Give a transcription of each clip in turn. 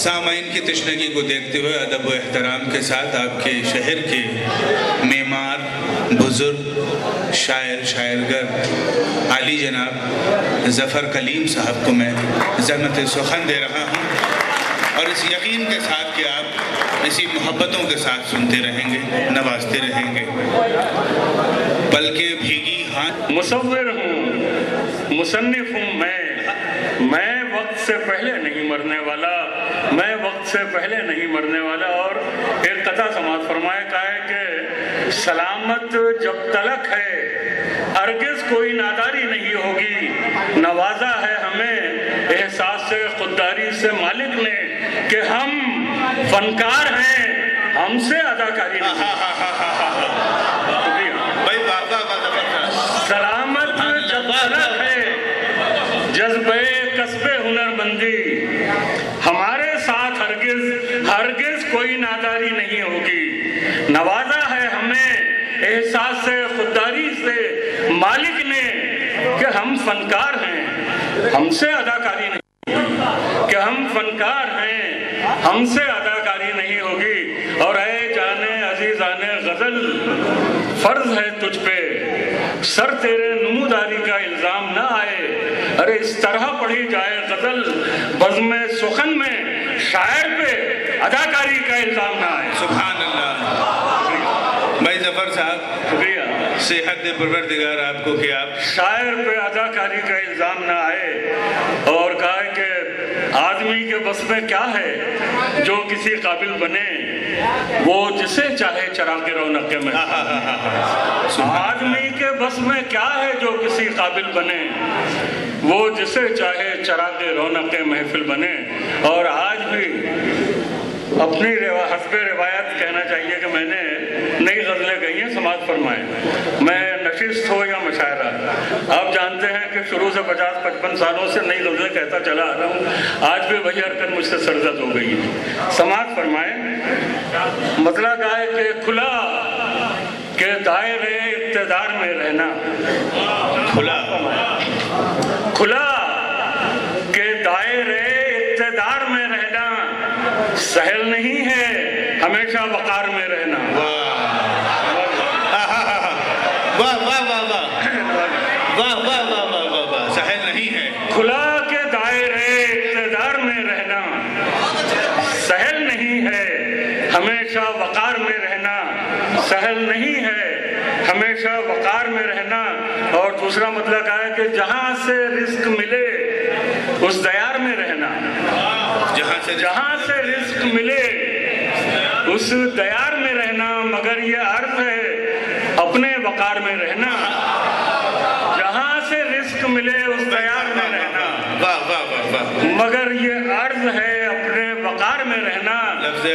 سامعین کی تشنگی کو دیکھتے ہوئے ادب و احترام کے ساتھ آپ کے شہر کے معمار، بزرگ، شاعر، شاعرگر عالی جناب ظفر کلیم صاحب کو میں زحمت سخن دے رہا ہوں، اور اس یقین کے ساتھ کہ آپ اسی محبتوں کے ساتھ سنتے رہیں گے، نوازتے رہیں گے۔ بلکہ بھیگی ہاتھ مصور ہوں، مصنف ہوں میں وقت سے پہلے نہیں مرنے والا، میں وقت سے پہلے نہیں مرنے والا۔ اور ایک قطعہ سماعت فرمائے کا ہے کہ سلامت جب تلک ہے ہرگز کوئی ناداری نہیں ہوگی، نوازا ہے ہمیں احساس سے خودداری سے مالک نے کہ ہم فنکار ہیں، ہم سے اداکاری نہیں۔ سلامت جب تلک ہے جذبے کسب ہنر مندی، ہمارے ساتھ ہرگز کوئی ناداری نہیں ہوگی، نوازا ہے ہمیں احساس سے خودداری سے مالک نے کہ ہم فنکار ہیں، ہم سے اداکاری نہیں ہوگی، کہ ہم فنکار ہیں، ہم سے اداکاری نہیں ہوگی۔ اور اے جانے عزیزان غزل، فرض ہے تجھ پہ سر تیرے نموداری کا الزام نہ آئے، ارے اس طرح پڑھی جائے غزل بزم سخن میں شاعر پہ اداکاری کا الزام نہ آئے۔ سبحان اللہ۔ بھائی ظفر صاحب، شکریہ، صحت دے پروردگار آپ کو کہ آپ شاعر پہ اداکاری کا الزام نہ آئے، اور کہا کہ آدمی کے بس میں کیا ہے جو کسی قابل بنے، وہ جسے چاہے چراغ رونق میں۔ آدمی کے بس میں کیا ہے جو کسی قابل بنے، وہ جسے چاہے چراغ رونق محفل بنے۔ اور آج بھی اپنی حسب روایت کہنا چاہیے کہ میں نے نئی غزلیں گئی ہیں، سماعت فرمائیں، میں نشست ہو یا مشاعرہ، آپ جانتے ہیں کہ شروع سے 50-55 سالوں سے نئی غزلیں کہتا چلا آ رہا ہوں، آج بھی وہی حرکت مجھ سے سرزد ہو گئی ہے۔ سماعت فرمائیں، مطلع کا ہے کہ کھلا کہ دائرے اقتدار میں رہنا، کھلا کہ دائرے اقتدار میں رہنا سہل نہیں ہے، ہمیشہ وقار میں رہنا۔ سہل نہیں ہے، کھلا کہ دائرے اقتدار میں رہنا سہل نہیں ہے، ہمیشہ وقار میں رہنا سہل نہیں ہے، ہمیشہ وقار میں رہنا۔ اور دوسرا مطلب ہے کہ جہاں سے رزق ملے اس دیار میں رہنا، جہاں سے رزق ملے اس دیار میں رہنا، مگر یہ عرض ہے اپنے وقار میں رہنا، جہاں سے رزق ملے اس دیار میں رہنا، مگر یہ عرض ہے اپنے وقار میں رہنا۔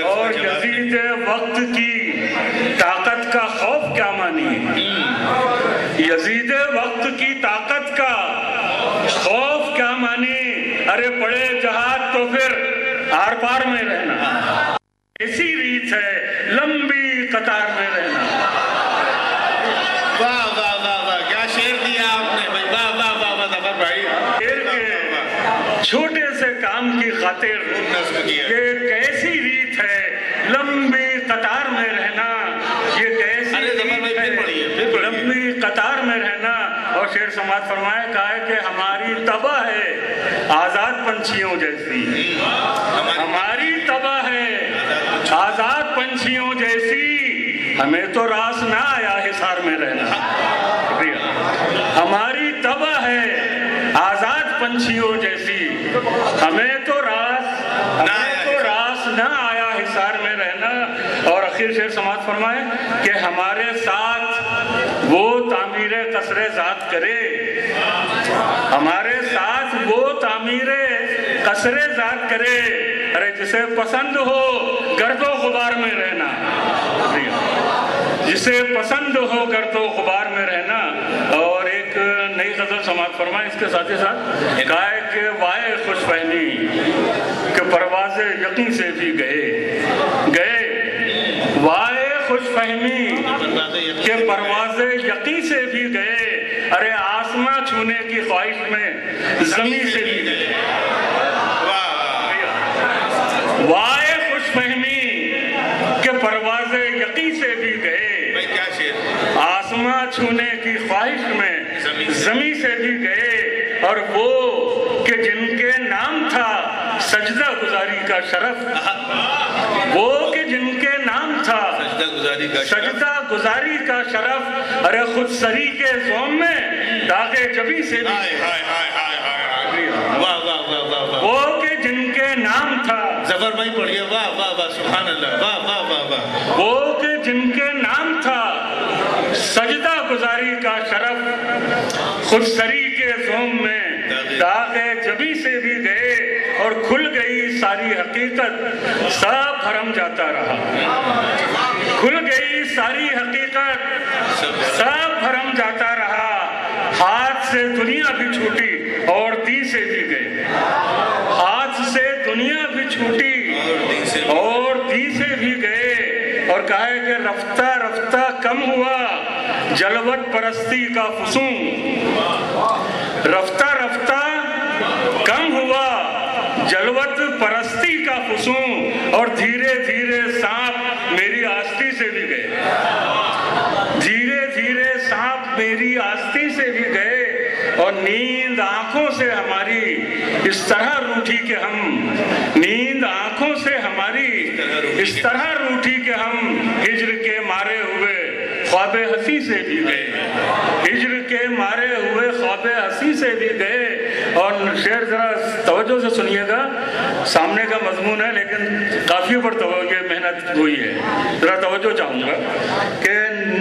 اور یزید وقت کی طاقت کا خوف کیا مانی ہے، یزید وقت کی طاقت کا خوف کیا مانی، ارے پڑے جہاد تو پھر آر پار میں رہنا، ایسی ریت ہے لمبی قطار میں رہنا۔ واہ واہ واہ واہ، کیا شعر دیا آپ نے بھائی، واہ واہ واہ واہ ظفر بھائی۔ شعر کے چھوٹے سے کام کی خاطر یہ کیسی ریت ہے لمبی قطار میں رہنا، یہ کیسی ریت ہے لمبی قطار میں رہنا۔ اور شعر سماعت فرمائے کہا ہے کہ ہماری طبع ہے آزاد پنچھیوں جیسی، ہماری طبع ہے آزاد پنچھیوں جیسی، ہمیں تو راس نہ آیا حصار میں رہنا۔ ہماری طبع ہے آزاد پنچھیوں جیسی، ہمیں تو راس نہ آیا حصار میں رہنا۔ اور آخر شعر سماعت فرمائے کہ ہمارے ساتھ وہ تعمیر قصر ذات کرے، ہمارے ساتھ وہ تعمیر قصر ذات کرے، ارے جسے پسند ہو گرد و غبار میں رہنا، جسے پسند ہو گرد و غبار میں رہنا۔ اور ایک نئی غزل سماعت فرمائے اس کے ساتھ ہی ساتھ، کہا ہے کہ وائے خوش فہمی کہ پرواز یقین سے بھی گئے، وائے خوش فہمی کہ پرواز یقین سے بھی گئے، ارے آسماں چھونے کی خواہش میں زمین سے بھی گئے، फहमी कि परवाज़े यकी से भी गए, भाई क्या शेर, आसमां छूने की ख्वाहिश में ज़मी से भी गए, और वो कि जिनके नाम था सजदा गुजारी का शरफ, वो कि जिनके नाम था सजदा गुजारी का शरफ, अरे खुद सरी के ज़ोम में दागे जबी से भी, वाह वाह वाह वाह वाह, वो कि जिनके नाम था, जफर भाई पढ़िए, वाह वाह वाह, सुभान अल्लाह, वाह वाह वाह वाह, वो कि जिनके नाम था सजदा गुजारी का शरफ, खुद सरी के ज़ोम में दागे जबी से भी गए, और खुल गई सारी हकीकत, सब भरम जाता रहा, खुल गई सारी हकीकत, सब भरम जाता रहा, हाथ से दुनिया भी छूटी और दी से भी गए, हाथ से दुनिया भी छूटी और दी से भी गए, और कहा है कि रफ्ता रफ्ता कम हुआ जलवत परस्ती का फुसूम, रफ्ता रफ्ता कम हुआ जलवत परस्ती का फुसूम, और धीरे धीरे सांप मेरी आस्ती से भी गए, धीरे धीरे सांप मेरी आस्ती से भी गए, और नींद आंखों से हमारी इस तरह रूठी कि हम, नींद आंखों से हमारी इस तरह रूठी कि हम हिज्र के मारे हुए ख्वाबे हंसी से भी गए, हिज्र के मारे हुए ख्वाबे हंसी से भी गए। और शेर जरा तवज्जो से सुनिएगा, सामने का मजमून है लेकिन काफी पर तवज्जो मेहनत हुई है, जरा तवज्जो चाहूंगा कि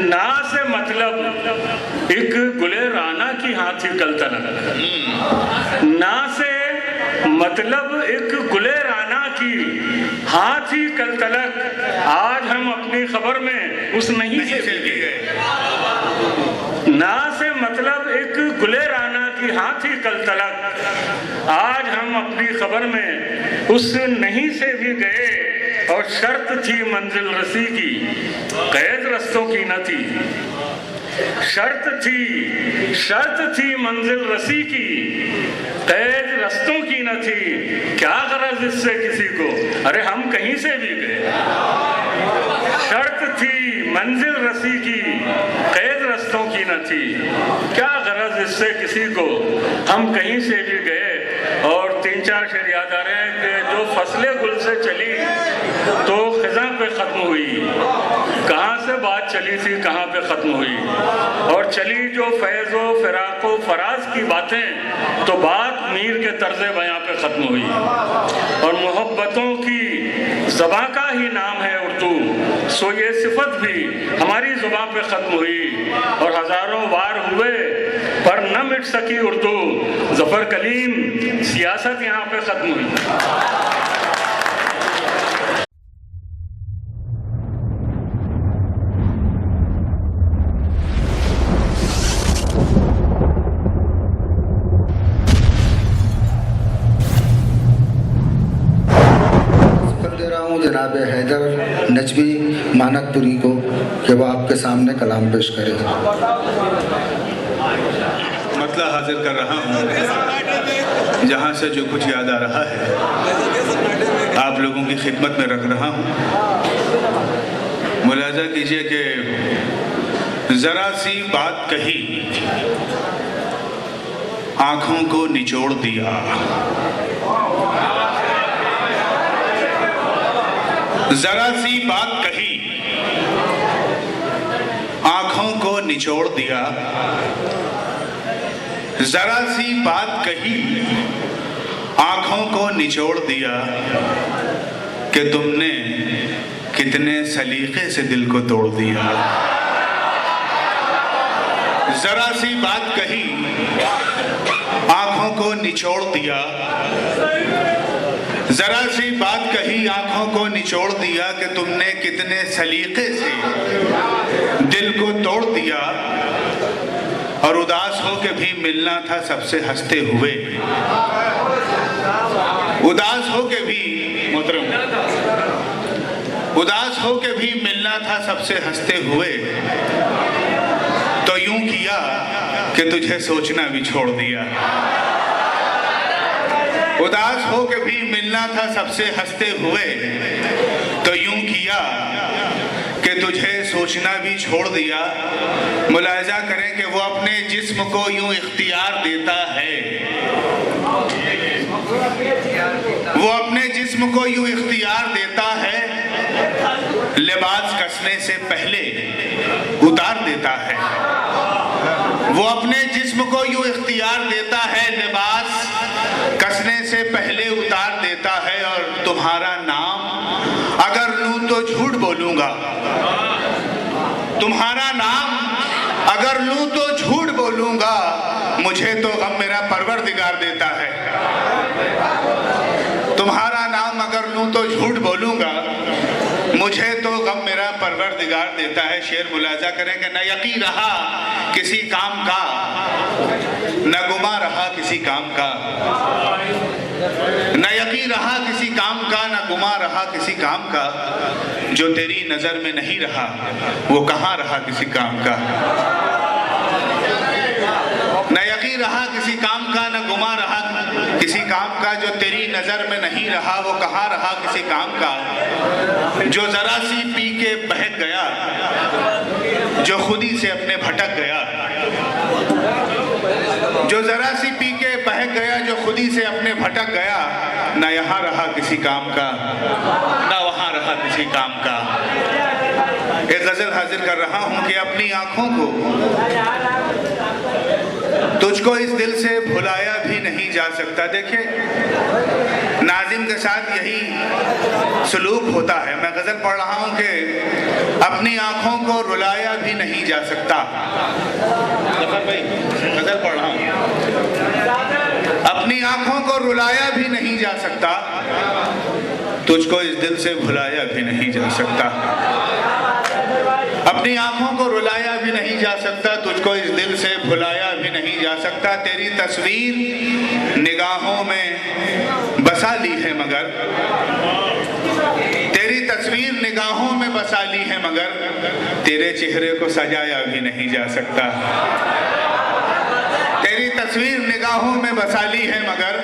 ना से मतलब एक गुले राना की हाथी कल तलक, ना से मतलब एक गुले राना की हाथी कल तलक, आज हम अपनी खबर में उस नहीं से भी गए, ना से मतलब एक गुले राना की हाथी कल तलक, आज हम अपनी खबर में उस नहीं से भी गए, और शर्त थी मंजिल रसी की कैद रस्तों की न थी, शर्त थी मंजिल रसी की कैद रस्तों की न थी, क्या गरज इससे किसी को, अरे हम कहीं से भी गए, शर्त थी मंजिल रसी की कैद रस्तों की न थी, क्या गरज इससे किसी को, हम कहीं से भी गए। और तीन चार शेर याद आ रहे हैं कि जो फसले गुल से चली तो खिज़ा पे ख़त्म हुई, कहाँ से बात चली थी कहाँ पे ख़त्म हुई, और चली जो फैज़ो फ़िराक़ो फ़राज़ की बातें तो बात मीर के तर्ज़े बयां पे ख़त्म हुई, और मोहब्बतों की ज़बां का ही नाम है उर्दू, सो ये सिफत भी हमारी ज़ुबां पे ख़त्म हुई, और हज़ारों वार हुए पर न मिट सकी उर्दू, ज़फ़र कलीम सियासत यहाँ पे ख़त्म हुई। जनाब हैदर नजवी मानकपुरी को कि वो आपके सामने कलाम पेश करे। मतलब हाजिर कर रहा हूँ, जहाँ से जो कुछ याद आ रहा है आप लोगों की खिदमत में रख रहा हूँ। मुलाजा कीजिए कि ज़रा सी बात कही आँखों को निचोड़ दिया, जरा सी बात कही आंखों को निचोड़ दिया, जरा सी बात कही आंखों को निचोड़ दिया, कि तुमने कितने सलीके से दिल को तोड़ दिया। जरा सी बात कही आंखों को निचोड़ दिया, जरा सी बात कही आंखों को निचोड़ दिया, कि तुमने कितने सलीके से दिल को तोड़ दिया। और उदास हो के भी मिलना था सबसे हंसते हुए, उदास हो के भी मोहतरम, उदास हो के भी मिलना था सबसे हंसते हुए, तो यूं किया कि तुझे सोचना भी छोड़ दिया। उदास हो के भी मिलना था सबसे हंसते हुए, तो यूं किया कि तुझे सोचना भी छोड़ दिया। मुलाहिजा करें कि वो अपने जिस्म को यूं इख्तियार देता है, वो अपने जिस्म को यूं इख्तियार देता है, लिबास कसने से पहले उतार देता है। वो अपने जिस्म को यूं इख्तियार देता है, लिबास कसने से पहले उतार देता है। और तुम्हारा नाम अगर लूं तो झूठ बोलूंगा, तुम्हारा नाम अगर लूं तो झूठ बोलूंगा, मुझे तो गम मेरा परवरदिगार देता है। तुम्हारा नाम अगर लूं तो झूठ बोलूंगा, मुझे तो गम मेरा परवरदिगार देता है। शेर मुलाजा करें कि न यकीन रहा किसी काम का, न गुमा रहा किसी काम का, न यकीन रहा किसी काम का, न गुमा रहा किसी काम का। जो तेरी नजर में नहीं रहा वो कहाँ रहा किसी काम का। न यकीन रहा किसी काम का, न गुमा रहा किसी काम का। जो तेरी नजर में नहीं रहा वो कहाँ रहा किसी काम का। जो जरा सी पी के बहक गया, जो खुदी से अपने भटक गया, जो जरा सी पी के बहक गया, जो खुदी से अपने भटक गया। न यहाँ रहा किसी काम का, न वहाँ रहा किसी काम का। एक गजल हाजिर कर रहा हूँ कि अपनी आंखों को तुझको इस दिल से भुलाया भी नहीं जा सकता। देखिए नाजिम के साथ यही सलूक होता है। मैं गजल पढ़ रहा हूँ कि अपनी आंखों को रुलाया भी नहीं जा सकता। जफर भाई गजल पढ़ रहा हूँ, अपनी आंखों को रुलाया भी नहीं जा सकता, तुझको इस दिल से भुलाया भी नहीं जा सकता। अपनी आंखों को रुलाया भी नहीं जा सकता, तुझको इस दिल से भुलाया भी नहीं जा सकता। तेरी तस्वीर निगाहों में बसा ली है मगर, तेरी तस्वीर निगाहों में बसा ली है मगर, तेरे चेहरे को सजाया भी नहीं जा सकता। तेरी तस्वीर निगाहों में बसा ली है मगर,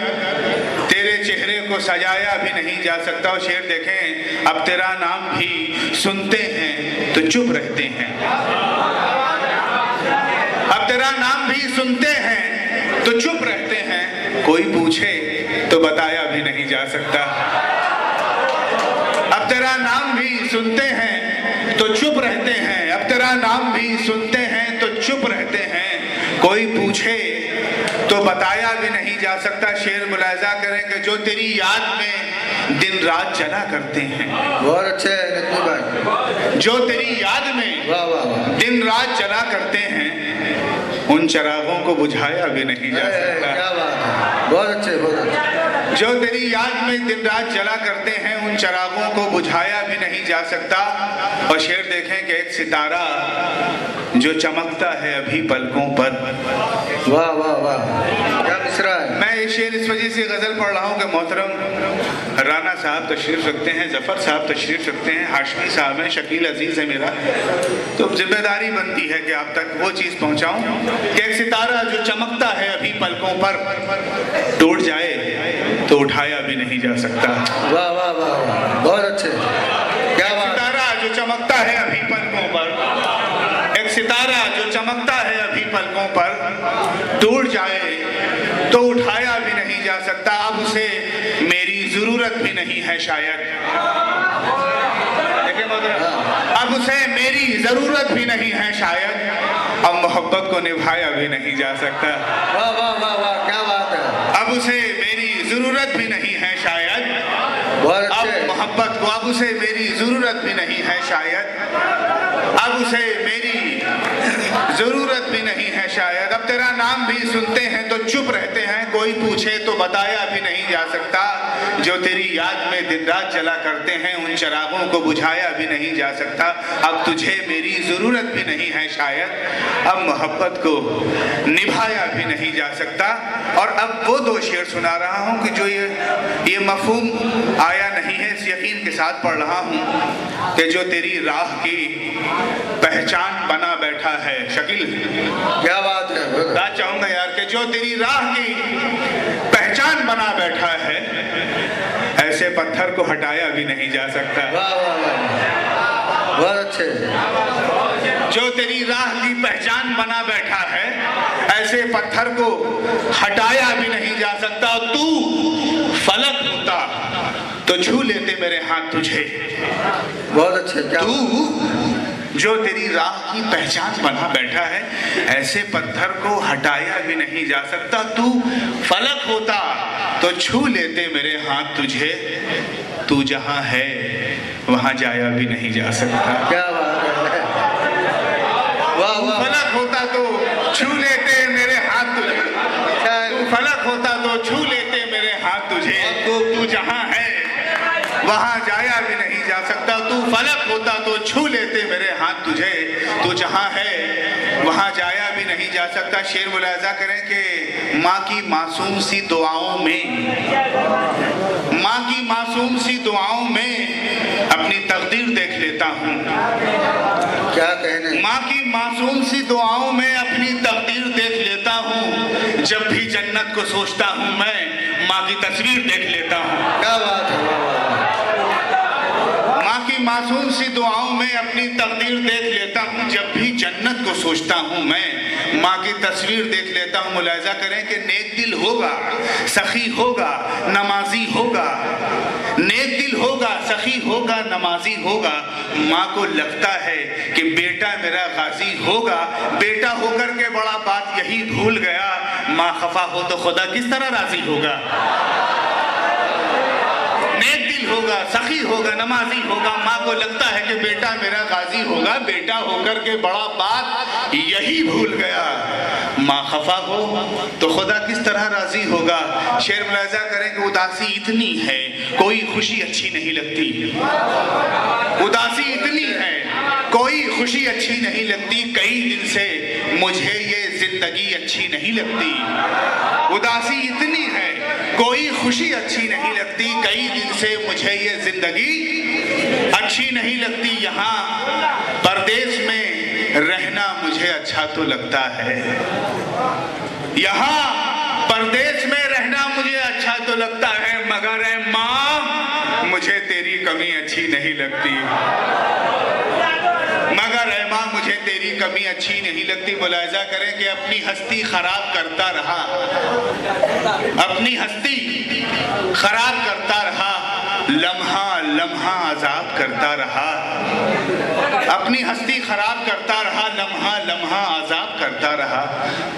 तेरे चेहरे को सजाया भी नहीं जा सकता। और शेर देखें, अब तेरा नाम भी सुनते हैं तो चुप रहते हैं, अब तेरा नाम भी सुनते हैं तो चुप रहते हैं, कोई पूछे तो बताया भी नहीं जा सकता। अब तेरा नाम भी सुनते हैं तो चुप रहते हैं, अब तेरा नाम भी सुनते हैं तो चुप रहते हैं, कोई पूछे तो बताया भी नहीं जा सकता। शेर मुलाजा करें कि जो तेरी याद में दिन रात चला करते हैं, बहुत अच्छे है नकवी भाई, जो तेरी याद में वाह वाह वाह, दिन रात चला करते हैं, उन चिरागों को बुझाया भी नहीं जा सकता। क्या बात है, बहुत अच्छे बहुत अच्छे। जो तेरी याद में दिन रात जला करते हैं, उन चिरागों को बुझाया भी नहीं जा सकता। और शेर देखें कि एक सितारा जो चमकता है अभी पलकों पर, वाह वाह वाह, क्या मिसरा है। मैं ये शेर इस वजह से गजल पढ़ रहा हूँ कि मोहतरम राना साहब तशरीफ रखते हैं, जफर साहब तशरीफ रखते हैं, हाशमी साहब हैं, शकील अजीज है मेरा, तो जिम्मेदारी बनती है कि आप तक वो चीज़ पहुँचाऊँ कि एक सितारा जो चमकता है अभी पलकों पर, टूट जाए तो उठाया भी नहीं जा सकता। वाह वाह वाह वाह, बहुत अच्छे, क्या बात। सितारा जो चमकता है अभी पलकों पर, एक सितारा जो चमकता है अभी पलकों पर, टूट जाए तो उठाया भी नहीं जा सकता। अब उसे मेरी जरूरत भी नहीं है शायद, अब उसे मेरी जरूरत भी नहीं है शायद, अब मोहब्बत को निभाया भी नहीं जा सकता। वाह वाह वाह वाह, क्या बात है। अब उसे मेरी जरूरत भी नहीं है शायद, बहुत अब अच्छे, मोहब्बत को, अब उसे मेरी जरूरत भी नहीं है शायद, अब उसे मेरी जरूरत भी नहीं है शायद। अब तेरा नाम भी सुनते हैं तो चुप रहते हैं, कोई पूछे तो बताया भी नहीं जा सकता। जो तेरी याद में दिन रात जला करते हैं, उन चिरागों को बुझाया भी नहीं जा सकता। अब तुझे मेरी जरूरत भी नहीं है शायद, अब मोहब्बत को निभाया भी नहीं जा सकता। और अब वो दो शेर सुना रहा हूँ कि जो ये मफहूम आया नहीं है, इस यकीन के साथ पढ़ रहा हूँ कि जो तेरी राह की पहचान बना बैठा है। शकील क्या बात है, بات چاہوں گا یار کہ جو تیری راہ کی پہچان بنا بیٹھا ہے ایسے پتھر کو ہٹایا بھی نہیں جا سکتا. واہ واہ واہ، بہت اچھے. جو تیری راہ کی پہچان بنا بیٹھا ہے ایسے پتھر کو ہٹایا بھی نہیں جا سکتا. تو فلک ہوتا تو چھو لیتے میرے ہاتھ تجھے. بہت اچھے. کیا تو جو تیری راہ کی پہچان بنا بیٹھا ہے ایسے پتھر کو ہٹایا بھی نہیں جا سکتا. تو فلک ہوتا تو چھو لیتے میرے ہاتھ تجھے. تو جہاں ہے وہاں جایا بھی نہیں جا سکتا. کیا بات ہے. واہ واہ. فلک ہوتا تو چھو لیتے میرے ہاتھ تجھے. تو فلک ہوتا تو چھو لیتے میرے ہاتھ تجھے. تو جہاں ہے وہاں جایا بھی نہیں جا سکتا. تو فلک ہوتا تو چھو لیتے میرے ہاتھ تجھے. تو جہاں ہے وہاں جایا بھی نہیں جا سکتا. شعر ملاحظہ کریں کہ ماں کی معصوم سی دعاؤں میں، ماں کی معصوم سی دعاؤں میں اپنی تقدیر دیکھ لیتا ہوں. کیا کہنے. ماں کی معصوم سی دعاؤں میں اپنی تقدیر دیکھ لیتا ہوں. جب بھی جنت کو سوچتا ہوں میں ماں کی تصویر دیکھ لیتا ہوں. کیا بات ہے. ماں کی معصوم سی دعاؤں میں اپنی تقدیر دیکھ لیتا ہوں. جب بھی جنت کو سوچتا ہوں میں ماں کی تصویر دیکھ لیتا ہوں. ملاحظہ کریں کہ نیک دل ہوگا، سخی ہوگا، نمازی ہوگا. نیک دل ہوگا، سخی ہوگا، نمازی ہوگا. ماں کو لگتا ہے کہ بیٹا میرا غازی ہوگا. بیٹا ہو کر کے بڑا بات یہی بھول گیا، ماں خفا ہو تو خدا کس طرح راضی ہوگا. نیک دل ہوگا، سخی ہوگا، نمازی ہوگا. ماں کو لگتا ہے کہ بیٹا میرا غازی ہوگا. بیٹا ہو کر کے بڑا بات یہی بھول گیا، ماں خفا ہو تو خدا کس طرح راضی ہوگا. شعر ملاحظہ کریں کہ اداسی اتنی ہے کوئی خوشی اچھی نہیں لگتی. اداسی اتنی ہے کوئی خوشی اچھی نہیں لگتی. کئی دن سے مجھے یہ زندگی اچھی نہیں لگتی. اداسی اتنی ہے کوئی خوشی اچھی نہیں لگتی. کئی دن سے مجھے یہ زندگی اچھی نہیں لگتی. یہاں پردیس میں رہنا مجھے اچھا تو لگتا ہے. یہاں پردیس میں رہنا مجھے اچھا تو لگتا ہے، مگر اے ماں مجھے تیری کمی اچھی نہیں لگتی. مگر اے ماں مجھے تیری کمی اچھی نہیں لگتی. ملاحظہ کریں کہ اپنی ہستی خراب کرتا رہا، اپنی ہستی خراب کرتا رہا، لمحہ لمحہ عذاب کرتا رہا. اپنی ہستی خراب کرتا رہا، لمحہ لمحہ عذاب کرتا رہا.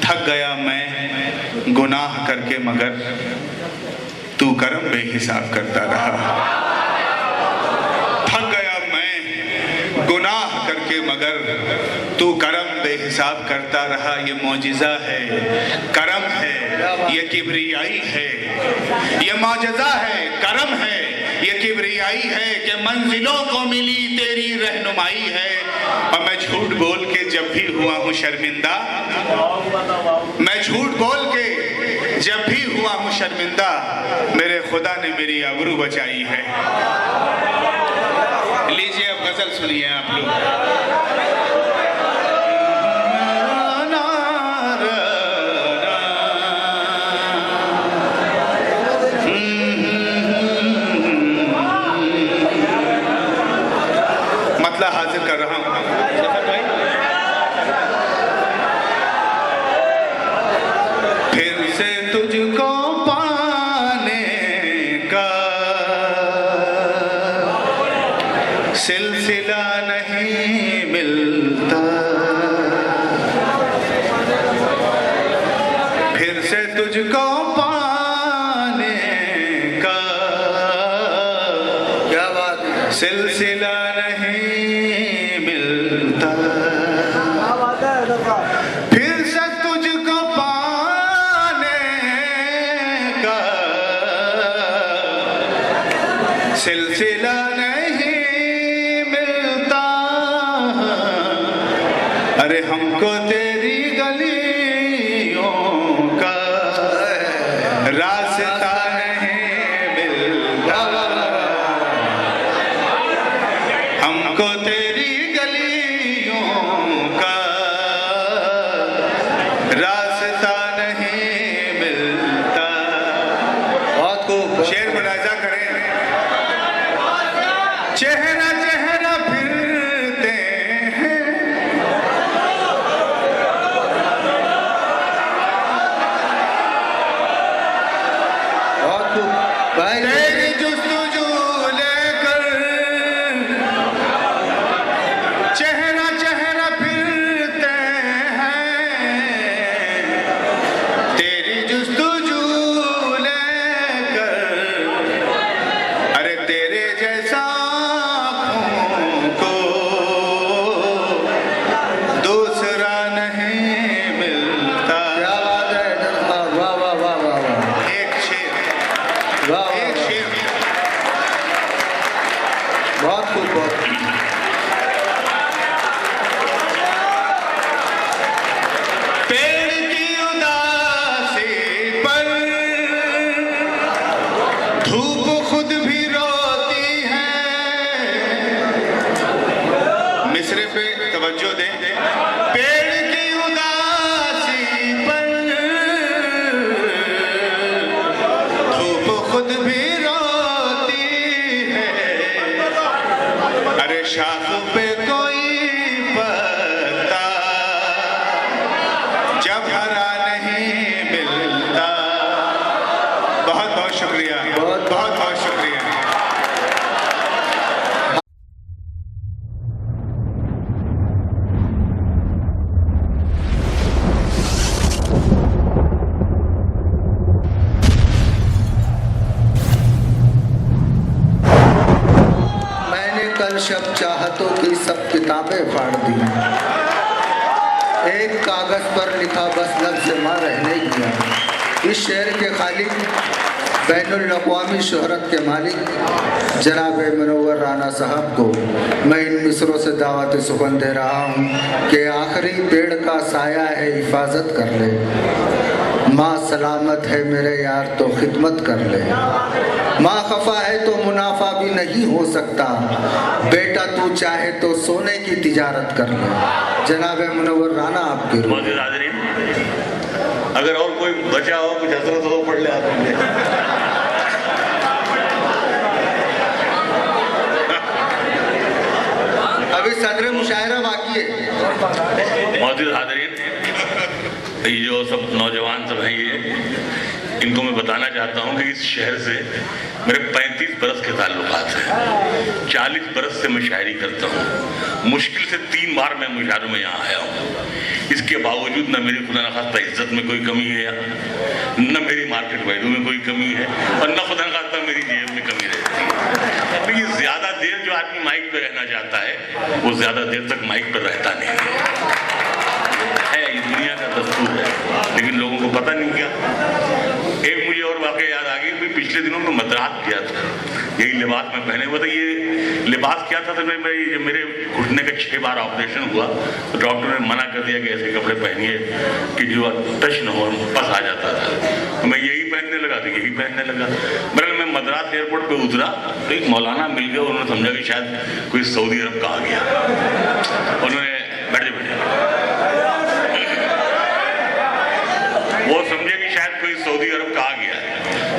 تھک گیا میں گناہ کر کے مگر تو کرم بے حساب کرتا رہا. تھک گیا میں گناہ کر کے مگر تو کرم بے حساب کرتا رہا. یہ معجزہ ہے، کرم ہے، یہ کبریائی ہے. یہ معجزہ ہے، کرم ہے، یہ کبریائی ہے کہ منزلوں کو ملی تیری رہنمائی ہے. اور میں جھوٹ بول کے جب بھی ہوا ہوں شرمندہ، میں جھوٹ بول کے جب بھی ہوا ہوں شرمندہ، میرے خدا نے میری آبرو بچائی ہے. لیجئے اب غزل سنیے آپ لوگ. مطلب حاضر کر رہا ہوں. پھر سے تجھ کو پانے کا سلسلہ نہیں ملتا. پھر سے تجھ کو پانے کا کیا بات ہے. سلسلہ نہیں ملتا. پھر سے تجھ کو پانے کا سلسلہ نہیں ملتا. ارے ہم کو تیری گلیوں کا راستہ نہیں ملتا. ہم کو تیری گلیوں کا راستہ चेहरा चेहरा फिरते हैं, बहुत खूब भाई। तेरी जुस्तजू लेकर चेहरा चेहरा फिरते हैं, तेरी जुस्तजू लेकर, अरे तेरे जैसा आँखों को दूसरा नहीं मिलता। क्या बात है, वाह वाह वाह वाह वाह, एक शेर, वाह एक वाह, शेर। बहुत खूब, बहुत खूब। पेड़ की उदासी पर धूप खुद भी रोती है। मिसरे पे तवज्जो दें। पेड़ की उदासी पर धूप खुद भी रोती है, अरे शाख पे कोई पत्ता जब हरा नहीं मिलता। बहुत बहुत शुक्रिया, बहुत बहुत शुक्रिया। मैंने कल शब चाहतों की सब किताबें फाड़ दी, एक कागज पर लिखा बस लफ्ज़ मां रहने दिया। इस शेर के खालिक बैनुल अक़वामी शोहरत के मालिक जनाब मुनव्वर राना साहब को मैं इन मिसरों से दावत सुखन दे रहा हूँ कि आखिरी पेड़ का साया है हिफाजत कर ले, माँ सलामत है मेरे यार तो खिदमत कर ले, माँ खफा है तो मुनाफा भी नहीं हो सकता, बेटा तू चाहे तो सोने की तिजारत कर ले। जनाब मुनव्वर राना आपके रूप। मौजूद हाज़रीन, अगर और कोई बचा हो कुछ हसरत हो पढ़ ले आप लोग। अभी सदर मुशायरा बाकी है। मौजूद हाज़रीन, ये जो सब नौजवान सब हैं, ये इनको मैं बताना चाहता हूँ कि इस शहर से मेरे 35 बरस के ताल्लुकात हैं। 40 बरस से मैं शायरी करता हूँ। मुश्किल से 3 बार मैं मुशायरों में यहाँ आया हूँ। इसके बावजूद न मेरी खुदा न खास्ता इज्जत में कोई कमी है, न मेरी मार्केट वैल्यू में कोई कमी है, और न खुदा न खास्ता मेरी जेब में कमी रहती है। लेकिन ज़्यादा देर जो आदमी माइक पे रहना चाहता है, वो ज़्यादा देर तक माइक पर रहता नहीं है। ये दुनिया का दस्तूर है, लेकिन लोगों को पता नहीं क्या। एक मुझे और वाक़या याद आ गई, पिछले दिनों में मद्रास किया था, यही लिबास में पहने हुआ था। ये लिबास क्या था, तो मैं जब मेरे घुटने का 6 बार ऑपरेशन हुआ तो डॉक्टर ने मना कर दिया कि ऐसे कपड़े पहनिए कि जो टच न हो, पस आ जाता था। तो मैं यही पहनने लगा, तो यही पहनने लगा। बहरहाल मैं मद्रास एयरपोर्ट पे उतरा तो एक मौलाना मिल गया, उन्होंने समझा कि शायद कोई सऊदी अरब का आ गया। उन्होंने बैठे वो समझे कि शायद कोई सऊदी अरब का आ गया है,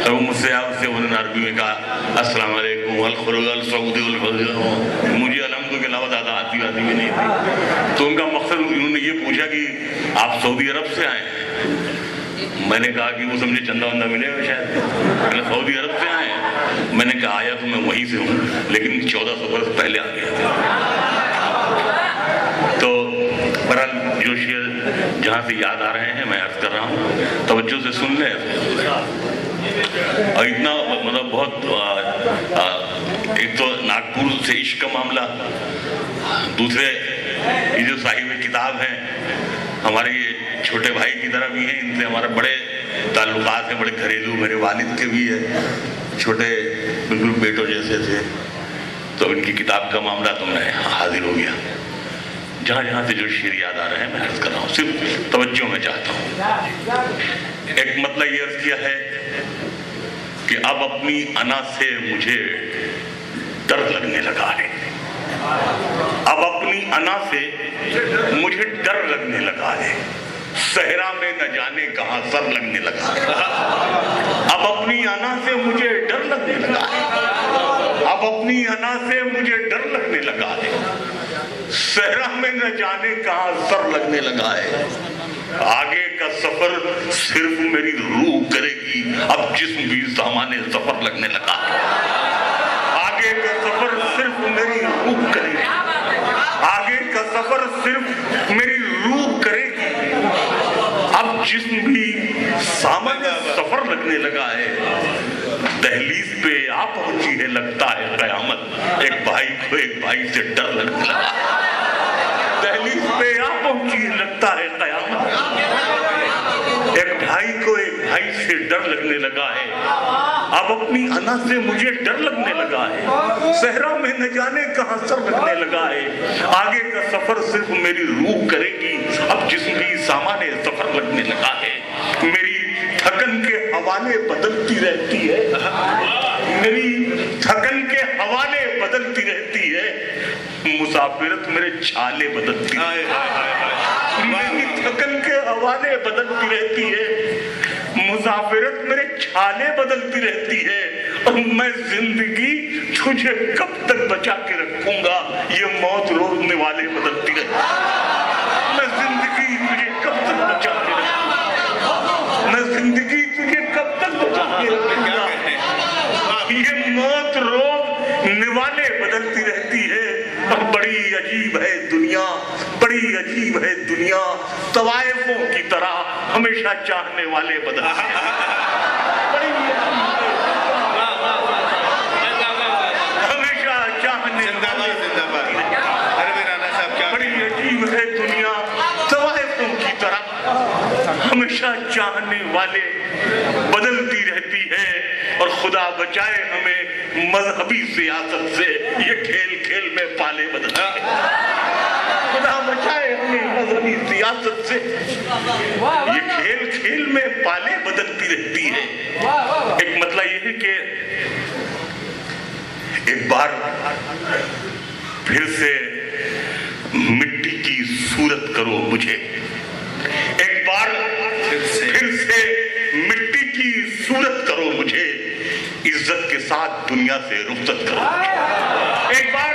तो मुझसे आपसे उन्होंने अरबी में कहा अस्सलाम वालेकुम अल सऊदी। मुझे अलहम्दुलिल्लाह के अलावा ज़्यादा आती भी नहीं थी। तो उनका मकसद, उन्होंने ये पूछा कि आप सऊदी अरब से आए हैं? मैंने कहा कि वो समझे चंदा वंदा मिलेगा शायद। मैंने सऊदी अरब से आए हैं? मैंने कहा आया तो मैं वहीं से हूँ, लेकिन 1400 बरस पहले आ गया था। तो बहरहाल जो शेर जहाँ से याद आ रहे हैं मैं अर्ज कर रहा हूँ, तवज्जो से सुन लें। और इतना मतलब बहुत एक तो नागपुर से इश्क का मामला, दूसरे ये जो साहिब किताब हैं हमारे ये छोटे भाई की तरह भी हैं, इनसे हमारे बड़े ताल्लुकात हैं, बड़े घरेलू। मेरे वालिद के भी है, छोटे बिल्कुल बेटों जैसे थे। तो इनकी किताब का मामला तो मैं हाजिर हो गया। जहाँ जहाँ से जो शेर याद आ रहे हैं मैं अर्ज कर रहा हूँ, सिर्फ तवज्जो में चाहता हूँ। एक मतलब ये अर्ज किया है कि अब अपनी अना से मुझे डर लगने लगा है। अब अपनी अना से मुझे डर लगने लगा है, सहरा में न जाने कहाँ सर लगने लगा है। अब अपनी अना से मुझे डर लगने लगा है, अब اب اپنی انا سے مجھے ڈر لگنے لگا ہے، صحرا میں نہ جانے کہاں سر لگنے لگا ہے، آگے کا سفر صرف میری روح کرے گی، اب جسم بھی سامان سفر لگنے لگا ہے، آگے کا سفر صرف میری روح کرے گی، آگے کا سفر صرف میری روح کرے گی، اب جسم بھی سامان سفر لگنے لگا ہے، دہلیز پہ آ پہنچی ہے لگتا ہے قیامت، ایک بھائی کو ایک بھائی سے ڈر لگنے لگا ہے، دہلیز پہ آ پہنچی ہے لگتا ہے قیامت، ایک بھائی کو ایک بھائی سے ڈر لگنے لگا ہے، اب اپنی انا سے مجھے ڈر لگنے لگا ہے، صحرا میں نہ جانے کہاں سر لگنے لگا ہے، آگے کا سفر صرف میری روح کرے گی، اب جسم بھی سامان سفر لگنے لگا ہے، میری تھکن کے حوالے بدلتی رہتی ہے، میری تھکن کے حوالے بدلتی رہتی ہے، مسافرت میرے چھالے بدلتی ہے، میری تھکن کے حوالے بدلتی رہتی ہے، مسافرت میرے چھالے بدلتی رہتی ہے، اور میں زندگی تجھے کب تک بچا کے رکھوں گا، یہ موت روکنے والے بدلتی رہتی ہے، میں زندگی تجھے کب تک بچا کے رکھوں گا، میں زندگی تجھے کب تک بچا کے رکھوں گا، یہ موت روکنے والے بدلتی رہتی ہے، اور بڑی عجیب ہے دنیا، بڑی عجیب ہے دنیا، طوائفوں کی طرح ہمیشہ چاہنے والے بدلتے ہیں، بڑی ہمیشہ چاہنے بڑی عجیب ہے دنیا، طوائفوں کی طرح ہمیشہ چاہنے والے بدلتی رہتی ہے، اور خدا بچائے ہمیں مذہبی سیاست سے، یہ کھیل کھیل میں پالے بدلتے ہیں، خدا بچائے ہمیں مذہبی سیاست سے، یہ کھیل کھیل میں پالے بدلتی رہتی ہے، ایک مسئلہ یہ ہے کہ ایک بار پھر سے مٹی کی صورت کرو مجھے، ایک بار پھر سے مٹی کی صورت کرو مجھے، عزت کے ساتھ دنیا سے رخصت کرو مجھے، ایک بار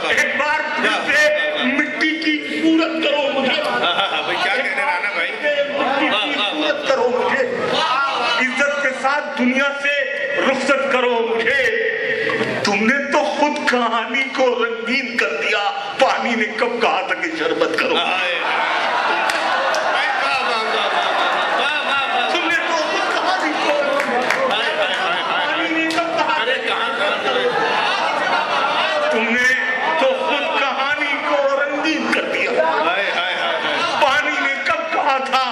ایک بار پھر سے مٹی کی صورت کرو مجھے، کیا کہنے رانا بھائی، مٹی کی صورت کرو مجھے، عزت کے ساتھ دنیا سے رخصت کرو مجھے، تم نے تو خود کہانی کو رنگین کر دیا، پانی نے کب کہا تھا کہ شربت کرو، تم نے تو خود کہانی کو پانی نے کب کہا تم نے تو خود کہانی کو رنگین کر دیا، پانی نے کب کہا تھا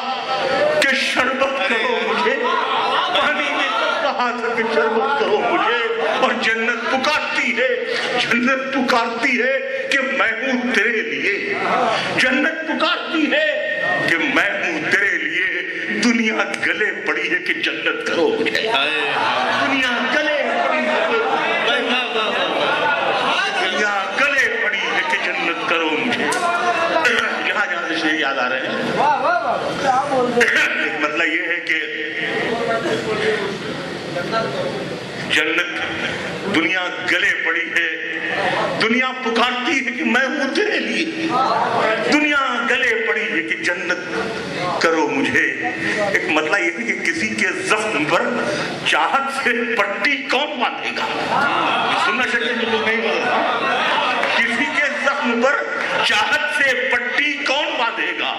کہ شربت کرو مجھے، پانی نے کب کہا تھا کہ شربت کرو مجھے، اور جنت پکارتی ہے، جنت پکارتی ہے کہ میں ہوں تیرے لیے، جنت پکارتی ہے کہ میں ہوں تیرے لیے، دنیا گلے پڑی ہے کہ جنت کرو مجھے، دنیا گلے پڑی ہے کہ دنیا گلے پڑی ہے کہ جنت کرو مجھے، جہاں جہاں سے شعر یاد آ رہے ہیں، ایک مطلب یہ ہے کہ جنت دنیا گلے پڑی ہے، دنیا پکارتی ہے کہ میں ہوں تیرے لیے، دنیا گلے پڑی ہے کہ جنت کرو مجھے، ایک مطلب یہ ہے کہ کسی کے زخم پر چاہت سے پٹی کون باندھے گا، سننا چاہیے جو نہیں بولتا، کسی کے زخم پر چاہت سے پٹی کون باندھے گا،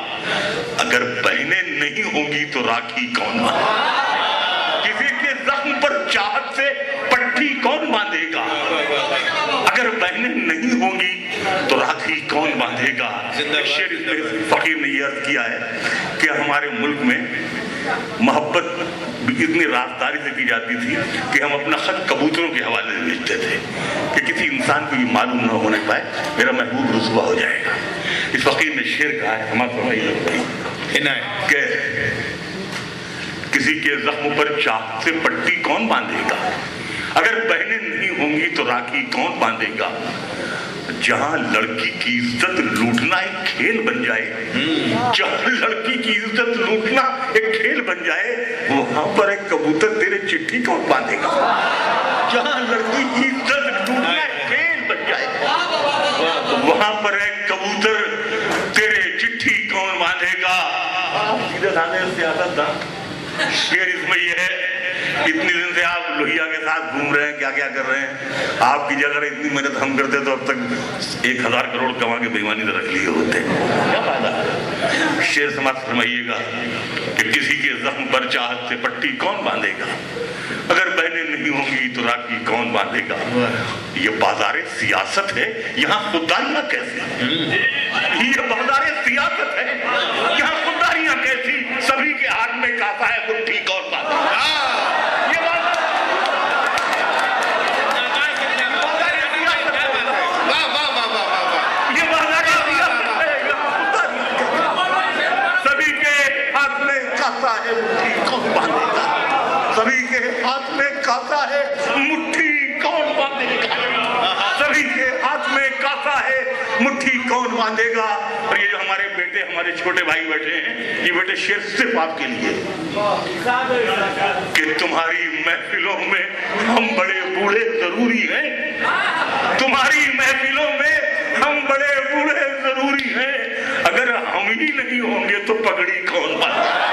اگر بہنیں نہیں ہوں گی تو راکھی کون باندھے گا، کسی کے زخم پر چاہت سے پٹی کون باندھے گا، اگر بہنیں نہیں ہوں گی تو راکھی کون باندھے گا، شعر فقیر نے یہ عرض کیا ہے کہ ہمارے ملک میں محبت اتنی رازداری سے کی جاتی تھی کہ ہم اپنا خط کبوتروں کے حوالے سے بھیجتے تھے کہ کسی انسان کو یہ معلوم نہ ہونے پائے میرا محبوب رسوا ہو جائے گا، اس فقیر نے شعر کہا ہے ہمارے کہ کسی کے زخم پر چاہت سے پٹی کون باندھے گا، اگر بہنیں نہیں ہوں گی تو راکھی کون باندھے گا، जहां लड़की की इज्जत लूटना एक खेल बन जाए, जहां लड़की की इज्जत लूटना एक खेल बन जाए, वहां पर एक कबूतर तेरे चिट्ठी कौन बांधेगा? जहां लड़की की इज्जत लूटना एक खेल बन जाए, वहां पर एक कबूतर तेरे चिट्ठी कौन बांधेगा? सीधे साधे सियासत था। शेर इसमें यह है, इतनी दिन से आप लोहिया के साथ घूम रहे हैं, क्या क्या कर रहे हैं। आपकी जगह इतनी मेहनत हम करते तो अब तक 1000 करोड़ कमा के बेईमानी से रख लिए होते। क्या फायदा? शेर समाज फरमाइएगा कि किसी के जख्म पर चाहत से पट्टी कौन बांधेगा? अगर बहनें नहीं होंगी तो राखी कौन बांधेगा? ये बाजारे सियासत है, यहाँ खुददारियां कैसी? ये बाजारे सियासत है, यहाँ खुददारियां कैसी? सभी के हाथ में कासा है, मुट्ठी कौन बांधेगा? सभी के हाथ में कासा है, मुट्ठी कौन बांधेगा? सभी के हाथ में कासा है, मुट्ठी कौन बांधेगा? और ये जो हमारे बेटे, हमारे छोटे भाई बैठे हैं, ये बेटे शेर सिर्फ आपके लिए कि तुम्हारी महफिलों में हम बड़े बूढ़े जरूरी हैं, तुम्हारी महफिलों में हम बड़े बूढ़े जरूरी हैं। अगर हम ही नहीं होंगे तो पगड़ी कौन बांधेगा?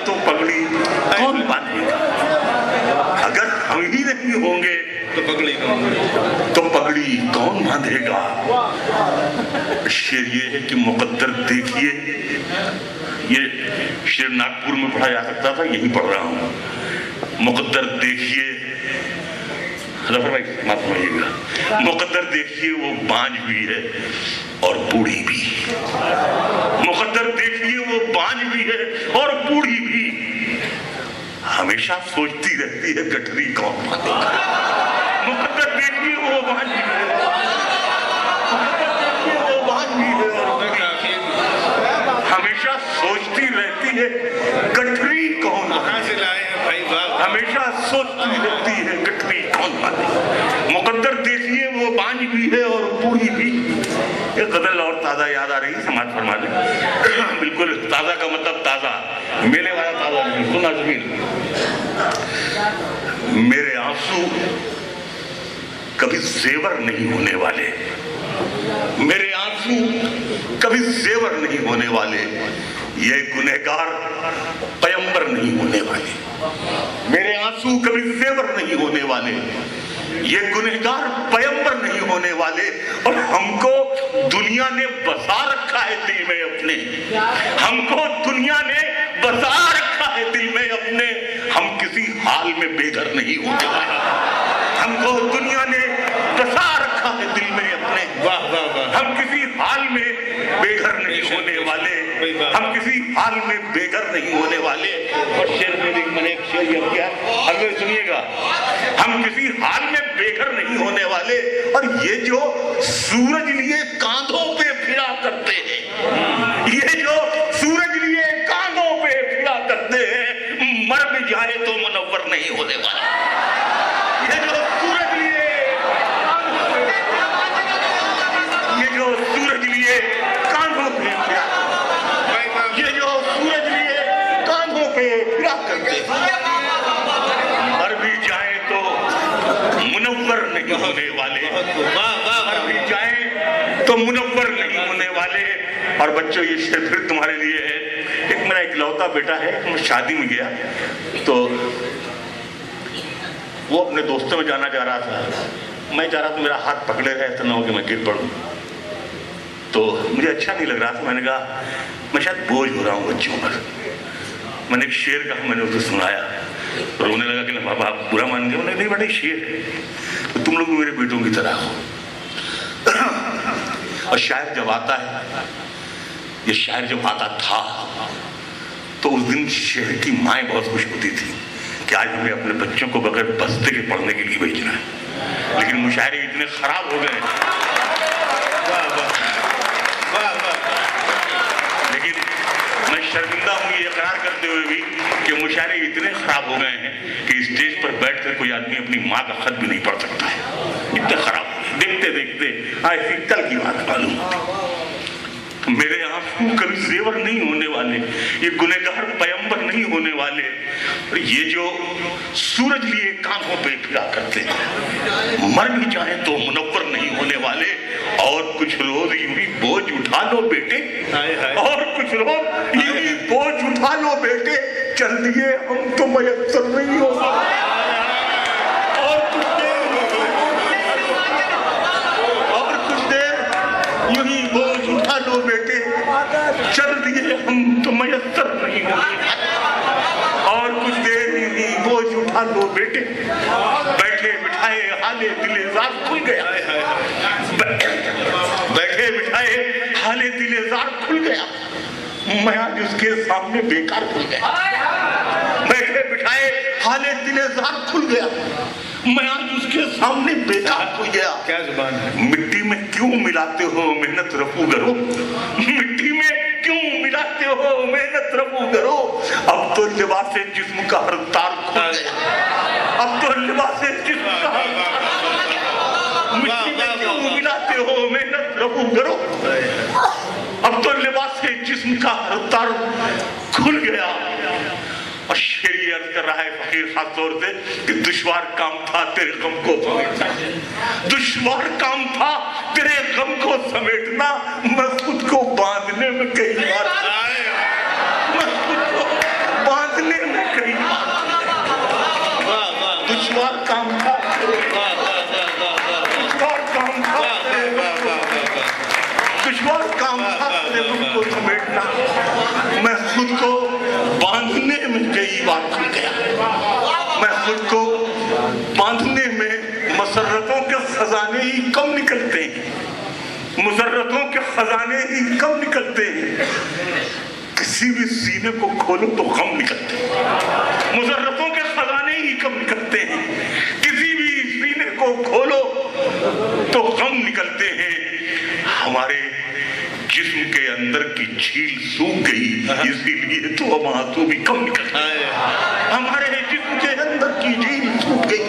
तो पगड़ी कौन बांधेगा? अगर हम ही नहीं होंगे तो पगड़ी कौन बांधेगा? शेर ये है कि मुकद्दर देखिए, ये शेर नागपुर में पढ़ा जा सकता था, यही पढ़ रहा हूँ। मुकद्दर देखिए, जफर भाई माफ समझिएगा, मुकद्दर देखिए वो बांझ भी है और बूढ़ी भी। मुकद्दर देखिए वो बांझ भी है और बूढ़ी भी। हमेशा सोचती रहती है गठरी कौन बांधेगा? मुकद्दर देखिए वो बांझ भी है, वो बांझ भी है और बूढ़ी। हमेशा सोचती रहती है गठरी कौन बांधेगा? हमेशा सोचती रहती है गठरी कौन बांधेगा? मुकद्दर देखिए वो बांझ भी है और बूढ़ी भी। एक गजल और ताजा याद आ रही, समाज फरमा दे। बिल्कुल ताजा का मतलब ताजा, मेले वाला ताजा नहीं। सुना जमीन, मेरे आंसू कभी जेवर नहीं होने वाले, मेरे आंसू कभी जेवर नहीं होने वाले, ये गुनहगार पैगंबर नहीं होने वाले। मेरे आंसू कभी जेवर नहीं होने वाले, ये गुनहगार पैगंबर नहीं होने वाले। और हमको दुनिया ने बसा रखा है दिल में अपने, हमको दुनिया ने बसा रखा है दिल में अपने। हम किसी हाल में बेघर नहीं होने वाले, हमको दुनिया ने बसा रखा है दिल में अपने। वाह वाह वाह। हम किसी हाल में बेघर नहीं होने वाले, हम किसी हाल में बेघर नहीं होने वाले। और शेर में मैंने एक शेर यह किया, हमें सुनिएगा, हम किसी हाल में बेघर नहीं होने वाले। और ये जो सूरज लिए कांधों पे फिरा करते हैं, ये जो सूरज लिए कांधों पे फिरा करते हैं, मर भी जाए तो मुनव्वर नहीं होने वाले। ये जो सूरज लिए, ये जो सूरज लिए कांधों पे फिरा, ये जो सूरज लिए कांधों पे फिरा करते हैं, मर भी जाए तो मुनव्वर नहीं होने वाले, मर भी जाए तो मुनव्वर नहीं होने वाले। और बच्चों ये शेर फिर तुम्हारे लिए है। एक मेरा इकलौता बेटा है, मैं शादी में गया तो वो अपने दोस्तों में जाना चाह रहा था, मैं चाह रहा था मेरा हाथ पकड़े रहे, ऐसा ना हो कि मैं गिर पड़ूं। तो मुझे अच्छा नहीं लग रहा था, मैंने कहा मैं शायद बोझ हो रहा हूँ बच्चों पर। मैंने एक शेर कहा, मैंने उसे सुनाया, रोने लगा कि बाबा आप बुरा मान गए। मैंने नहीं बेटा शेर है, तो तुम लोग मेरे बेटों की तरह हो। और शायर जब आता है, ये शायर जब आता था तो उस दिन शहर की माएँ बहुत खुश होती थी کہ آج ہمیں اپنے بچوں کو بغیر بستے کے پڑھنے کے لیے بھیجنا ہے، لیکن مشاعرے اتنے خراب ہو گئے ہیں، لیکن میں شرمندہ ہوں یہ اقرار کرتے ہوئے بھی کہ مشاعرے اتنے خراب ہو گئے ہیں کہ اسٹیج پر بیٹھ کر کوئی آدمی اپنی ماں کا خط بھی نہیں پڑھ سکتا ہے، اتنے خراب ہو گئے۔ دیکھتے دیکھتے ایسی کل کی بات معلوم ہوتی، میرے آنکھوں کبھی زیور نہیں ہونے والے، یہ گنہگار پیمبر نہیں ہونے والے، اور یہ جو سورج لیے کانوں پہ پھرا کرتے ہیں، مر بھی جائیں تو منور نہیں ہونے والے، اور کچھ روز یوں ہی بوجھ اٹھا لو بیٹے، اور کچھ روز یوں ہی بوجھ اٹھا لو بیٹے، چل دیے ہم تو میسر نہیں ہو، یوں ہی بوجھ اٹھا لو بیٹے، چل دیے ہم تو میسر نہیں ہوگے، اور کچھ دیر یوں ہی بوجھ اٹھا لو بیٹے، بیٹھے بٹھائے حالے دل زار کھل گیا، بیٹھے بٹھائے حالے دل زار کھل گیا، میں آج اس کے سامنے بیکار کھل گیا، بیٹھے بٹھائے حالے دل زار کھل گیا، میں آج اس کے سامنے بیکار کھل گیا۔ کیا زبان ہے؟ مٹی میں کیوں ملاتے ہو محنت رفو گرو، مٹی میں کیوں ملاتے ہو محنت رفو گرو، اب تو لباس جسم کا ہر تار کھل گیا، اب تو لباس جسم کا ہر تار، مٹی میں کیوں ملاتے ہو محنت رفو گرو، اب تو لباس جسم کا ہر تار کھل گیا۔ اور شعر یہ عرض کر رہا ہے فقیر خاص طور سے کہ دشوار کام تھا تیرے غم کو سمیٹنا، دشوار کام تھا تیرے غم کو سمیٹنا، میں خود کو باندھنے میں کئی بار، میں خود کو باندھنے میں کئی بار، دشوار کام تھا، دشوار کام تھا، دشوار کام تھا تیرے غم کو سمیٹنا، میں خود کو باندھنے میں کئی بار کھل گیا، میں خود کو باندھنے میں مسرتوں کے خزانے ہی کم نکلتے ہیں، مسرتوں کے خزانے ہی کم نکلتے ہیں، کسی بھی سینے کو کھولو تو غم نکلتے ہیں، مسرتوں کے خزانے ہی کم نکلتے ہیں، کسی بھی سینے کو کھولو تو غم نکلتے ہیں، ہمارے جسم کے اندر کی جھیل سوکھ گئی، اسی لیے تو اب آنسو بھی کم نکلتے ہیں، ہمارے جسم کے اندر کی جھیل سوکھ گئی،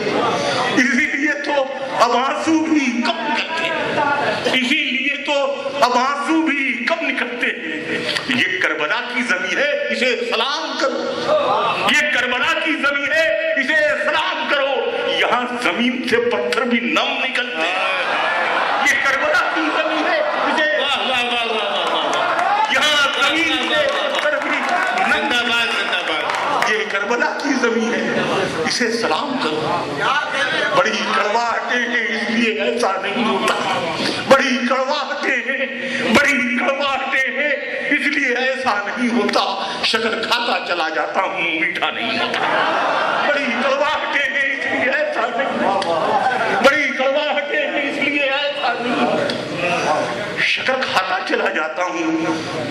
اسی لیے تو اب آنسو بھی کم نکلتے ہیں، اسی لیے تو اب آنسو بھی کم نکلتے ہیں۔ یہ کربلا کی زمین ہے، اسے سلام کرو، یہ کربلا کی زمین ہے، اسے سلام کرو، یہاں زمین سے پتھر بھی نم نکلتے ہیں، یہ کربلا کی زمین ہے، اسے یہاں زمین سے پتھر بھی نم، یہ کربلا کی زمین ہے، اسے سلام کرو، بڑی کڑواہٹیں ہیں اس لیے ایسا نہیں ہوتا، بڑی کڑواہٹیں ہیں، بڑی کڑواہٹیں ہیں اس لیے ایسا نہیں ہوتا، شکر کھاتا چلا جاتا ہوں میٹھا نہیں ہوتا، بڑی کڑواہٹیں ہیں اس لیے ایسا نہیں ہوتا، بڑی کڑواہٹیں ہیں اس لیے ایسا نہیں ہوتا، شکر کھاتا چلا جاتا ہوں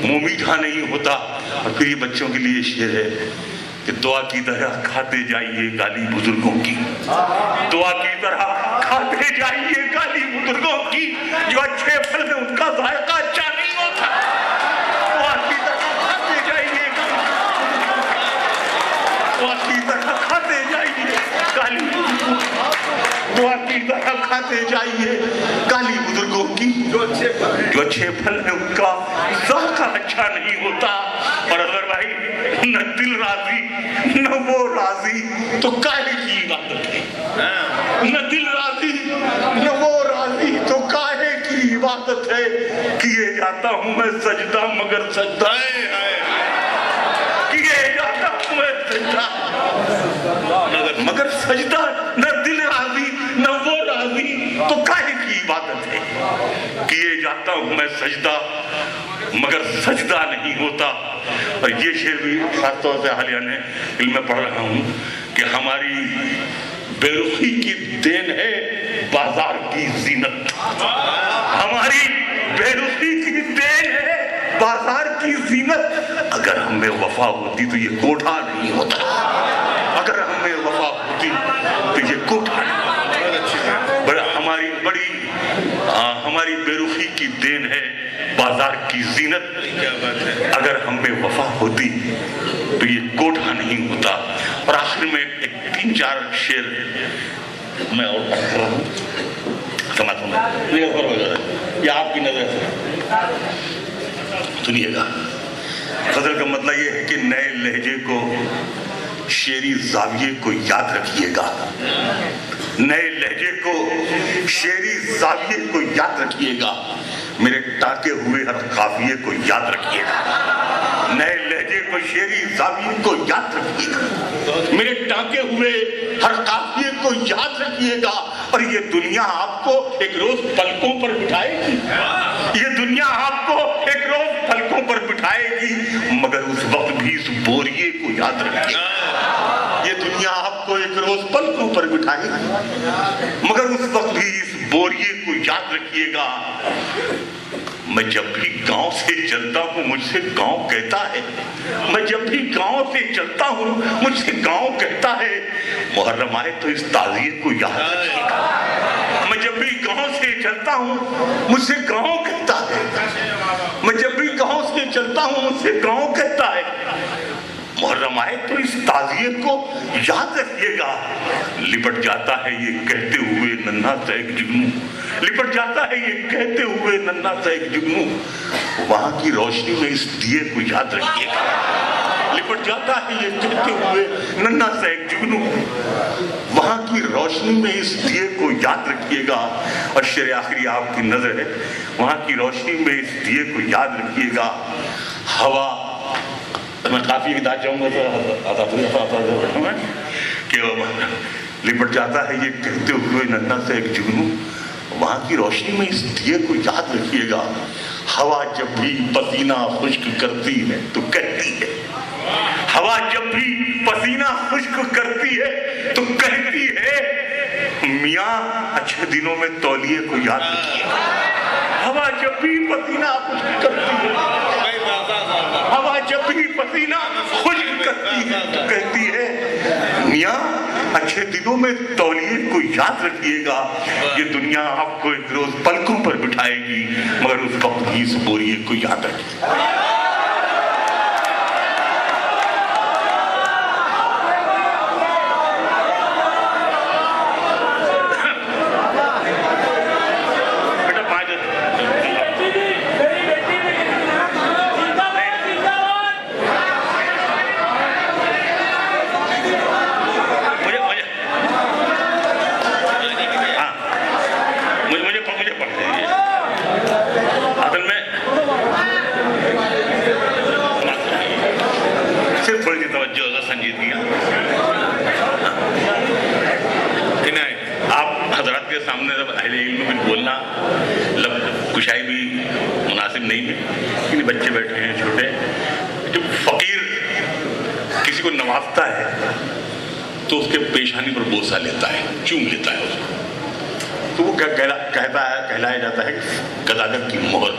منہ میٹھا نہیں ہوتا۔ اور پھر یہ بچوں کے لیے شعر ہے کہ دعا کی طرح کھاتے جائیے گالی بزرگوں کی، دعا کی طرح کھاتے جائیے گالی بزرگوں کی، جو اچھے پھل میں ان کا ذائقہ اچھا نہیں ہوتا، دعا کی طرح کھاتے جائیے، دعا کی طرح کھاتے جائیے گالی بزرگوں کی، دعا کی طرح کھاتے جائیے گالی بزرگوں کی، جو اچھے پھل ہیں ان کا ذائقہ اچھا نہیں ہوتا۔ اور اگر بھائی نہ دل راضی نہ وہ راضی تو کاہے کی عبادت ہے، نہ دل راضی نہ وہ راضی تو کاہے کی عبادت ہے، کیے جاتا ہوں میں سجدہ مگر سجدہ، کیے جاتا ہوں میں سجدہ مگر سجدہ، نہ دل راضی نہ وہ راضی تو کاہے کی عبادت ہے، کیے جاتا ہوں میں سجدہ مگر سجدہ نہیں ہوتا۔ اور یہ شعر بھی خاص طور سے حالیہ نے علم میں پڑھ رہا ہوں کہ ہماری بے رخی کی دین ہے بازار کی زینت، ہماری بے رخی کی دین ہے بازار کی زینت، اگر ہمیں وفا ہوتی تو یہ کوٹھا نہیں ہوتا، اگر ہمیں होती तो ये कोठा बड़ा हमारी बेरुखी की देन है, बाजार की जीनत। क्या बात है। अगर हम में वफा होती तो ये कोठा नहीं होता। और आखिर में एक 3-4 शेर मैं और पढ़ रहा हूँ, समाज ये आपकी नजर से सुनिएगा। गजल का मतलब ये है कि नए लहजे को, शेरी जाविये को याद रखिएगा। नए लहजे को, शेरी जाविये को याद रखिएगा। मेरे टाके हुए हर काफिये को याद रखिएगा। नए लहजे को, शेरी जाविये को याद रखिएगा। मेरे टाके हुए हर काफिये को याद रखिएगा। और ये दुनिया आपको एक रोज पलकों पर बिठाएगी। ये दुनिया आपको एक रोज पलकों पर बिठाएगी, मगर उस वक्त भी इस बोरिये को याद रखिएगा। ये दुनिया आपको एक रोज पलकों पर बिठाएगी, मगर उस वक्त भी इस बोरिये को याद रखिएगा। मैं जब भी गांव से चलता हूँ मुझसे गांव कहता है, मैं जब भी गांव से चलता हूँ मुझसे गांव कहता है, मुहर्रम आए तो इस ताज़िये को याद रखिएगा। मैं जब भी गांव से चलता हूँ मुझसे गांव कहता है, मैं जब भी गांव से चलता हूँ मुझसे गांव कहता है, मुहर्रम आए तो इस ताज़िये को याद रखिएगा। लिपट जाता है ये कहते हुए नन्हा सा एक जुगनू, लिपट जाता है ये कहते हुए नन्हा सा एक जुगनू, वहां की रोशनी में इस दिए को याद रखिएगा। लिपट जाता है ये कहते हुए नन्हा सा एक जुगनू, वहां की रोशनी में इस दिए को याद रखिएगा। और शेर आखिरी आपकी नजर है, वहां की रोशनी में इस दिए को याद रखिएगा। हवा, मैं काफी इदार जाऊंगा तो मैं कि लिपट जाता है ये कहते हुए नन्हा सा एक जुगनू, वहां की रोशनी में इस दिए को याद रखिएगा। हवा जब भी पसीना खुश्क करती है तो कहती है, हवा जब भी पसीना खुश्क करती है तो कहती है, मियाँ अच्छे दिनों में तौलिए को याद रखिएगा। हवा जब भी पसीना खुश्क करती है, हवा जब भी पसीना खुश्क करती है तो कहती है, मियाँ अच्छे दिनों में तौलिए को याद रखिएगा। ये दुनिया आपको एक रोज पलकों पर बिठाएगी, मगर उस वक्त भी इस बोरिये को याद रखिएगा। सामने जब अहले इल्म में बोलना कुशाई भी मुनासिब नहीं है, क्योंकि बच्चे बैठे हैं छोटे। जब फकीर किसी को नवाजता है तो उसके पेशानी पर बोसा लेता है, चूम लेता है उसको, तो वो कहलाया जाता है गदागर की मोहर।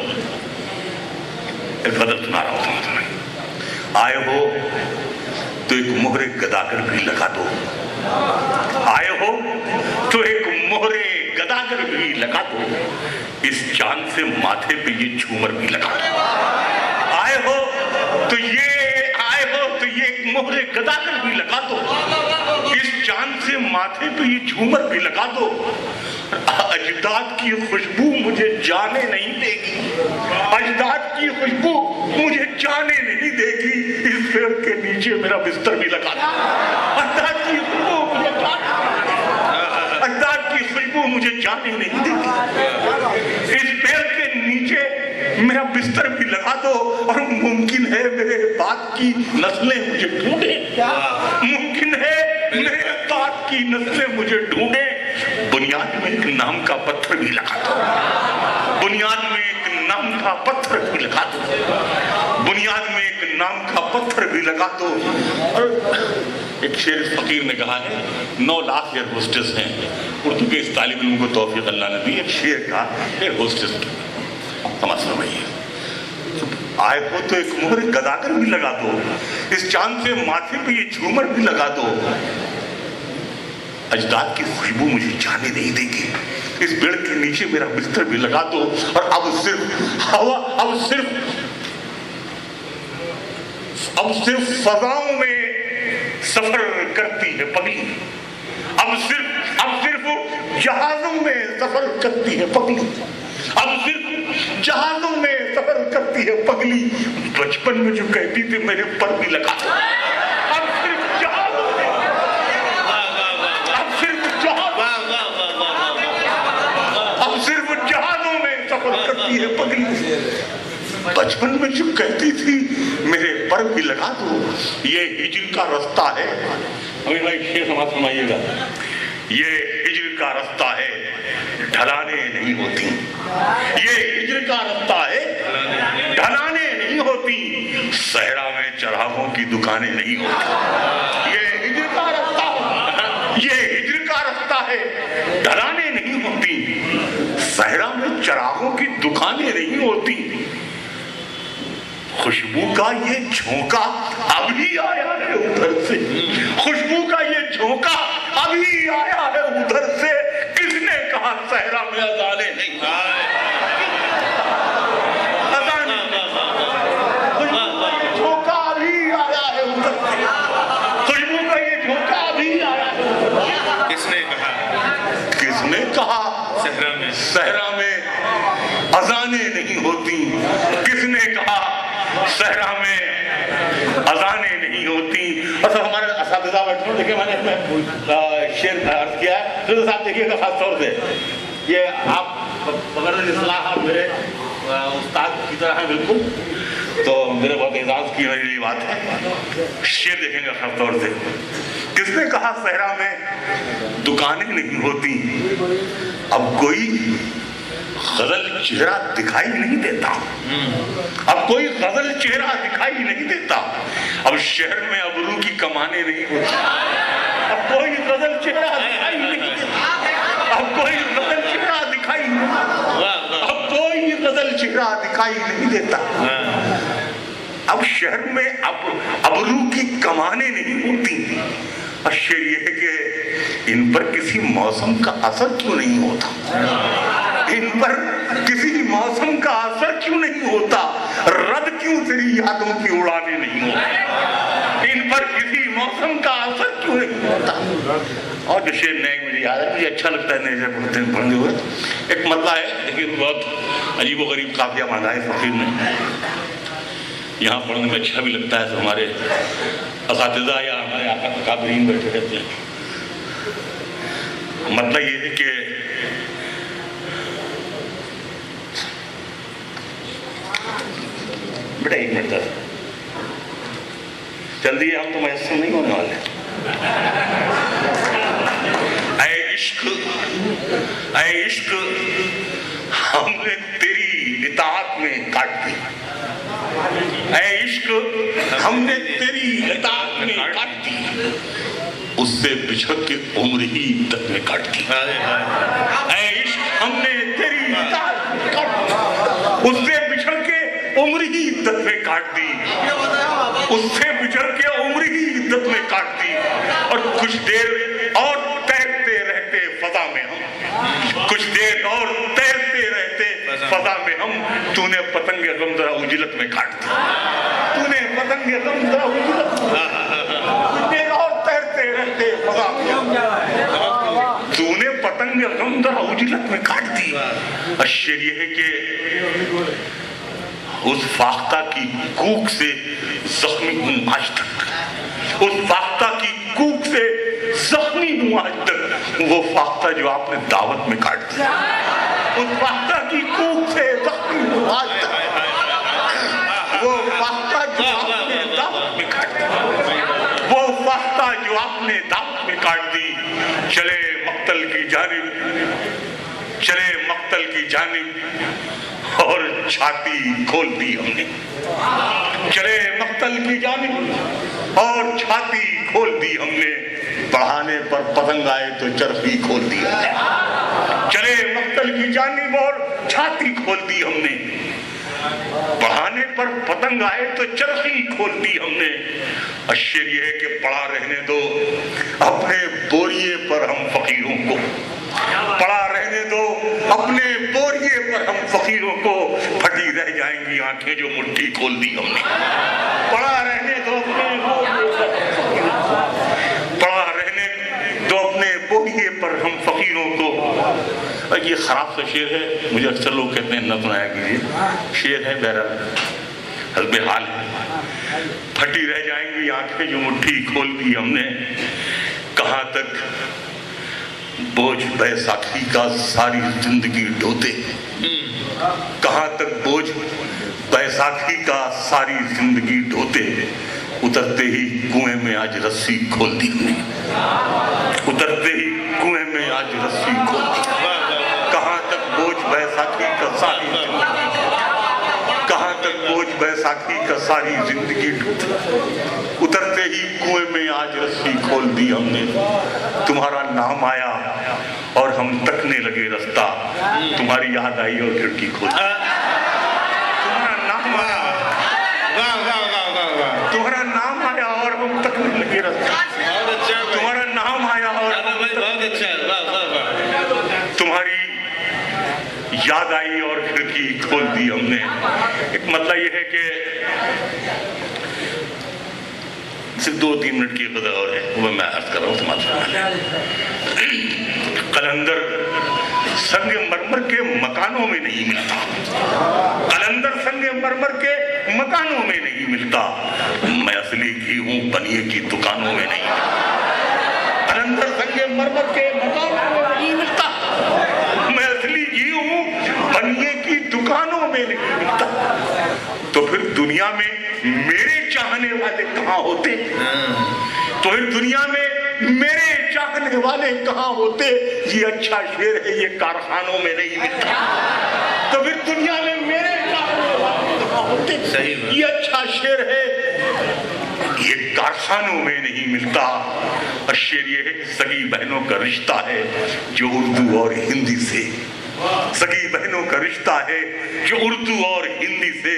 एक गजल सुना रहा हूँ तुम्हें। आए हो तो एक मोहरे गदागर भी लगा दो, आए हो तो एक मोहरे गदागर भी लगा दो, इस चांद से माथे पे ये झूमर भी लगा दो। आए हो तो ये मोहरे गदागर भी लगा दो, इस चांद से माथे पे ये झूमर भी लगा दो। अजदाद की खुशबू मुझे जाने नहीं देगी, अजदाद की खुशबू मुझे जाने नहीं देगी, इस पेड़ के नीचे मेरा बिस्तर भी लगा दो। अजदाद की खुशबू मुझे जाने नहीं देगी, इस पेड़ के नीचे मेरा बिस्तर भी लगा दो। और मुमकिन है मेरे बात की नस्लें मुझे ढूंढे, मुमकिन है मेरे बात की नस्लें मुझे ढूंढे, बुनियाद में एक नाम का पत्थर भी लगा दो, बुनियाद में एक नाम का पत्थर भी लगा दो, बुनियाद में एक नाम का पत्थर भी लगा दो। और एक शेर फकीर ने कहा है, 9 लाख एयर होस्टेस हैं, उर्दू के इस तालिब इल्म को तौफीक अल्लाह ने दी। एक शेर का एयर होस्टेस समझ लो भाई, आए हो तो एक मोहर गदागर भी लगा दो, इस चांद से माथे पे ये झूमर भी लगा दो। اجداد کی خوشبو مجھے جانے نہیں دے گی. اس پیڑ کے نیچے میرا بستر بھی لگا دو اور اب صرف فضاؤں میں سفر کرتی ہے پگلی. اب صرف جہازوں میں سفر کرتی ہے پگلی. اب صرف جہازوں میں سفر کرتی ہے پگلی. بچپن میں جو کہتی تھی میرے پر بھی لگا دو. اب صرف جہازوں میں سفر کرتی ہے پگلی. بچپن میں جو کہتی تھی میرے پر بھی لگا دو. یہ ہجر کا رستہ ہے. امین بھائی شیر سماعت فرمائیے گا. یہ ہجر کا رستہ ہے, ڈھلانے نہیں ہوتی. یہ ہجر کا رستہ ہے, ڈھلانے نہیں ہوتی. صحرا میں چراغوں کی دکانیں نہیں ہوتی. یہ ہجر کا رستہ ہے, یہ ہجر کا رستہ ہے, ڈھلانے نہیں ہوتی. صحرا میں چراغوں کی دکانیں نہیں ہوتی. خوشبو کا یہ جھونکا ابھی آیا ہے ادھر سے. خوشبو کا یہ جھونکا ابھی آیا ہے ادھر سے. کس نے کہا صحرا میں اذانے نہیں؟ جھونکا ابھی آیا ہے ادھر سے. خوشبو کا یہ جھونکا ابھی آیا ہے. کس نے کہا صحرا میں اذانیں نہیں ہوتی؟ کس نے کہا صحرا میں اذانیں نہیں ہوتی؟ اصل ہمارے اساتذہ بیٹھے ہیں, دیکھیں میں نے شعر عرض کیا ہے, تو صاحب دیکھیے گا خاص طور سے یہ آپ مگر اصلاح آپ میرے استاد کی طرح ہیں بالکل, تو میرے بہت اعزاز کی میری بات ہے. شعر دیکھیں گے خاص طور سے. کس نے کہا صحرا میں دکانیں نہیں ہوتی؟ اب کوئی غزل چہرہ دکھائی نہیں دیتا. اب کوئی غزل چہرہ دکھائی نہیں دیتا. اب شہر میں ابرو کی کمانیں نہیں ہوتی. اب کوئی غزل چہرہ دکھائی نہیں دیتا. اب کوئی غزل چہرہ دکھائی نہیں. اب کوئی غزل چہرہ دکھائی نہیں دیتا. اب شہر میں ابرو کی کمانیں نہیں ہوتی. شعر یہ ہے کہ ان پر کسی موسم کا اثر کیوں نہیں ہوتا؟ ان پر کسی موسم کا اثر کیوں نہیں ہوتا؟ رد کیوں تیری یادوں کی اڑانے نہیں ہوتی؟ ان پر کسی موسم کا اثر کیوں نہیں ہوتا؟ اور جو شعر نئے مجھے یاد ہے, مجھے اچھا لگتا ہے نئے سے پڑھنے ہوئے. ایک مطلع ہے لیکن بہت عجیب و غریب قافیہ باندھا ہے فقیر نے. یہاں پڑھنے میں اچھا بھی لگتا ہے. تو ہمارے اساتذہ یا ہمارے اکابرین بیٹھے رہتے ہیں. مطلب یہ ہے کہ بیٹا ایک منٹ جلدی, ہم تو میسر نہیں ہونے والے. اے عشق ہم نے تیری اطاعت میں کاٹ دی. اے عشق ہم نے تیری اطاعت میں کاٹ دی. اس سے بچھڑ کے عمر ہی تک میں کاٹ دی. اے عشق ہم نے تیری اطاعت میں کاٹ دی. اس سے بچھڑ کے عمر ہی تک میں کاٹ دی. اس سے بچھڑ کے عمر ہی تک میں کاٹ دی. اور کچھ دیر اور تیرتے رہتے فضا میں ہم. کچھ دیر اور تیرتے رہتے فضا میں ہم. تو نے پتنگ غم ذرا اجلت میں کاٹ دی. تو نے پتنگ غم ذرا اجلت میں کچھ دیر اور تیرتے رہتے فضا میں ہم. تو نے پتنگ غم ذرا اجلت میں کاٹ دی. شعر یہ ہے کہ اس فاختہ کی کوک سے زخمی ہوں آج تک. اس فاختہ کی کوک سے زخمی ہوں آج تک. وہ فاختہ جو آپ نے دعوت میں کاٹ دیا. اس فاختہ کی کوک سے زخمی ہوں آج تک. وہ فاختہ جو آپ نے دعوت میں کاٹ دی. وہ فاختہ جو آپ نے دعوت میں کاٹ دی. چلے مقتل کی جانب, چلے مقتل کی جانب اور چھاتی کھول دی ہم نے. چلے مقتل کی جانب اور چھاتی کھول دی ہم نے. بڑھانے پر پتنگ آئے تو چرخی کھول دی ہم نے. چلے مقتل کی جانب اور چھاتی کھول دی ہم نے. بڑھانے پر پتنگ آئے تو چرخی کھول دی ہم نے. شعر یہ ہے کہ پڑا رہنے دو اپنے बोरिए पर हम फकीरों को, पड़ा रहने दो अपने बोरिए पर हम फकीरों को, फटी रह जाएंगी आंखें जो मुट्ठी खोल दी हमने। पड़ा रहने दो अपने बोरिए पर, पड़ा रहने दो अपने बोरिए पर हम फकीरों को। ये खराब सा शेर है, मुझे अक्सर लोग कहते हैं न सुनाया कीजिए। शेर है बहरहाल हस्बे हाल है। फटी रह जाएंगी आंखें जो मुट्ठी खोल दी हमने, कहाँ तक बोझ बैसाखी का सारी जिंदगी ढोते, कहाँ तक बोझ बैसाखी का सारी जिंदगी ढोते, उतरते ही कुएं में आज रस्सी खोल दी हमने, उतरते ही कुएं में आज रस्सी खोल दी। कहाँ तक बोझ बैसाखी का सारी जिंदगी, कहाँ तक बोझ बैसाखी का सारी जिंदगी ढोते, उतरते ही कुएं में आज रस्सी खोल दी हमने। तुम्हारा नाम आया और हम तकने लगे रास्ता, तुम्हारी याद आई और खिड़की खोली। तुम्हारा नाम आया, वाह वाह वाह वाह वाह, तुम्हारा नाम आया और हम तकने लगे रास्ता, बहुत अच्छा है, तुम्हारा नाम आया और बहुत अच्छा है, वाह वाह वाह। तुम्हारी याद आई और खिड़की खोल दी हमने। एक मतलब यह है कि सिर्फ 2-3 मिनट की कदर और है, वो मैं अर्ज कर रहा हूँ समाज। कलंदर संगे मरमर के मकानों में नहीं मिलता, कलंदर संगे मरमर के मकानों में नहीं मिलता, मैं असली घी हूँ बनिए की दुकानों में नहीं मिलता। कलंदर संगे मरमर के मकानों में नहीं मिलता, मैं असली घी हूँ बनिए की दुकानों में नहीं मिलता। तो फिर दुनिया में मेरे चाहने वाले कहाँ होते, तो फिर दुनिया में मेरे चाहने वाले कहाँ होते। ये अच्छा शेर है, ये कारखानों में नहीं मिलता। तो फिर दुनिया में मेरे चाहने वाले कहाँ होते, सही बात। ये अच्छा शेर है, ये कारखानों में नहीं मिलता। और शेर ये है कि सगी बहनों का रिश्ता है जो उर्दू और हिंदी से, सगी बहनों का रिश्ता है जो उर्दू और हिंदी से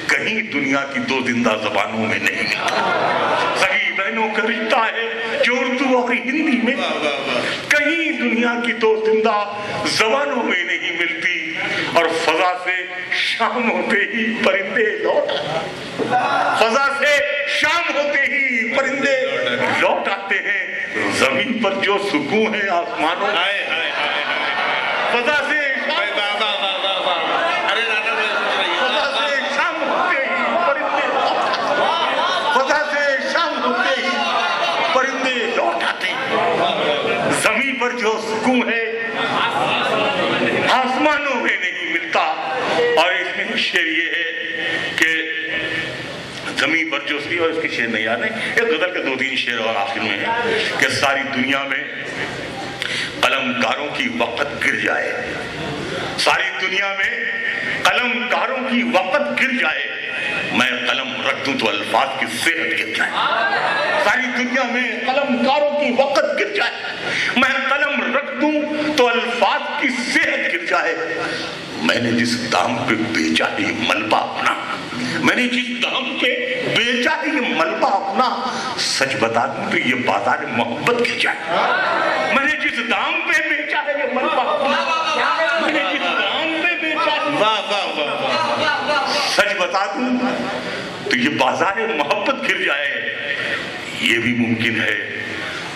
कहीं दुनिया की 2 जिंदा जबानों में नहीं मिलता। सगी बहनों का रिश्ता है जो उर्दू और हिंदी में कहीं दुनिया की 2 जिंदा जबानों में नहीं मिलती। और फजा से शाम होते ही परिंदे लौट, फजा से शाम होते ही परिंदे लौट आते हैं। जमीन पर जो सुकून है आसमानों में, फजा से शाम होते ही परिंदे, फजा से शाम होते ही परिंदे लौट आते हैं। जमीन पर जो सुकून है आसमानों में नहीं मिलता। और इसमें शेर ये है कि जमीन पर जो सी, और इसके शेर नहीं याद है, एक गजल के 2-3 शेर और आखिर में है कि सारी दुनिया में कलमकारों की वक़्त गिर जाए, सारी दुनिया में कलमकारों की वक़्त गिर जाए, मैं कलम रख दूं तो अल्फाज की सेहत गिर जाए। सारी दुनिया में कलमकारों की वक़्त गिर जाए, मैं कलम रख दूं तो अल्फाज की सेहत गिर जाए। मैंने जिस दाम पे बेचा है ये मलबा अपना, मैंने जिस दाम पे बेचा है ये मलबा अपना, सच बता दूं तो ये बाजार मोहब्बत गिर जाए। मैंने जिस दाम पे बेचा है ये मलबा अपना, मैंने जिस दाम पे बेचा है, वाह वाह वाह, सच बता दूं तो ये बाजार मोहब्बत गिर जाए। ये भी मुमकिन है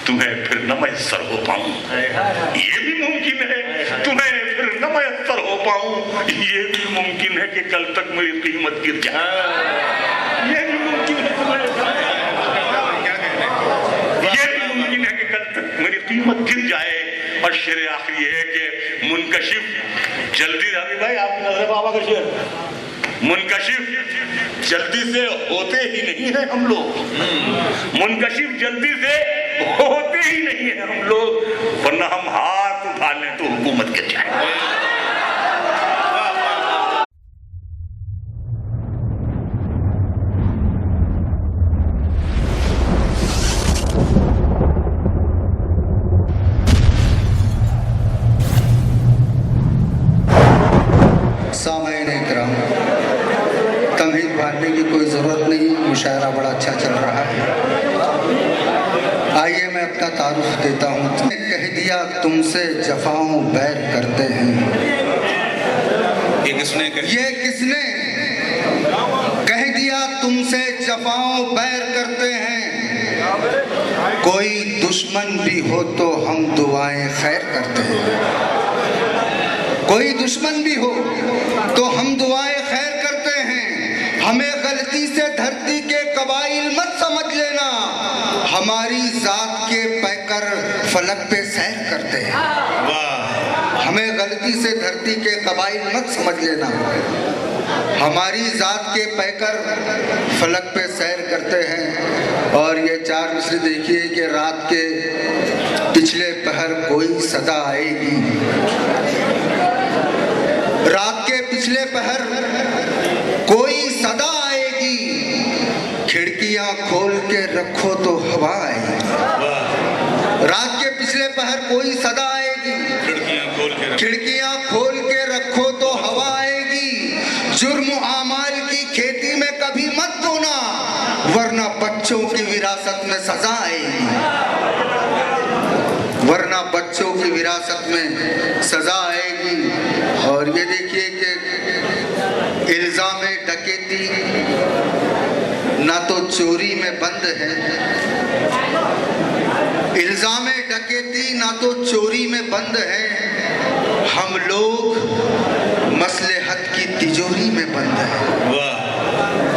तुम्हें फिर न मैसर हो पाऊं, ये भी मुमकिन है तुम्हें फिर न मैसर हो पाऊं, ये भी मुमकिन है कि कल तक मेरी कीमत गिर जाए। ये भी मुमकिन है तुम्हें, ये भी मुमकिन है कि कल तक मेरी कीमत गिर जाए। और शेर आखिरी है कि मुनकशिफ जल्दी, रवि भाई आपकी नजर बाबा का शेर, मुनकशिफ जल्दी से होते ही नहीं है हम लोग, मुनकशिफ जल्दी से होते ही नहीं है हम लोग, वरना हम हाथ उठा लें तो हुकूमत गिर जाए। सामईन इकराम, तमहीद बांटने की कोई ज़रूरत नहीं, मुशायरा बड़ा अच्छा चल रहा है। आइए मैं अपना तारुफ देता हूँ। कह दिया तुमसे जफाओं बैर करते हैं, ये किसने कह दिया तुमसे जफाओं बैर करते हैं, कोई दुश्मन भी हो तो हम दुआएं खैर करते हैं, कोई दुश्मन भी हो तो हम दुआएं खैर करते हैं। हमें गलती से धरती के कबाइल मत समझ लेना, हमारी जात के पैकर फलक पे सैर करते हैं। हमें गलती से धरती के कबाइल मत समझ लेना, हमारी जात के पैकर फलक पे सैर करते हैं। और ये 4 मिसरे देखिए कि रात के पिछले पहर कोई सदा आएगी, रात के पिछले पहर कोई सदा आएगी, खिड़कियां खोल के रखो तो हवा आएगी। रात के पिछले पहर कोई सदा आएगी, खिड़कियां खोल के रखो तो हवा आएगी। जुर्म आमाल की खेती में कभी मत बोना, वरना बच्चों की विरासत में सजा आएगी, वरना बच्चों की विरासत में सजा आएगी। और ये देखिए कि इल्जाम डकैती ना तो चोरी में बंद है, इल्जाम डकैती ना तो चोरी में बंद है, हम लोग मसलहत की तिजोरी में बंद है।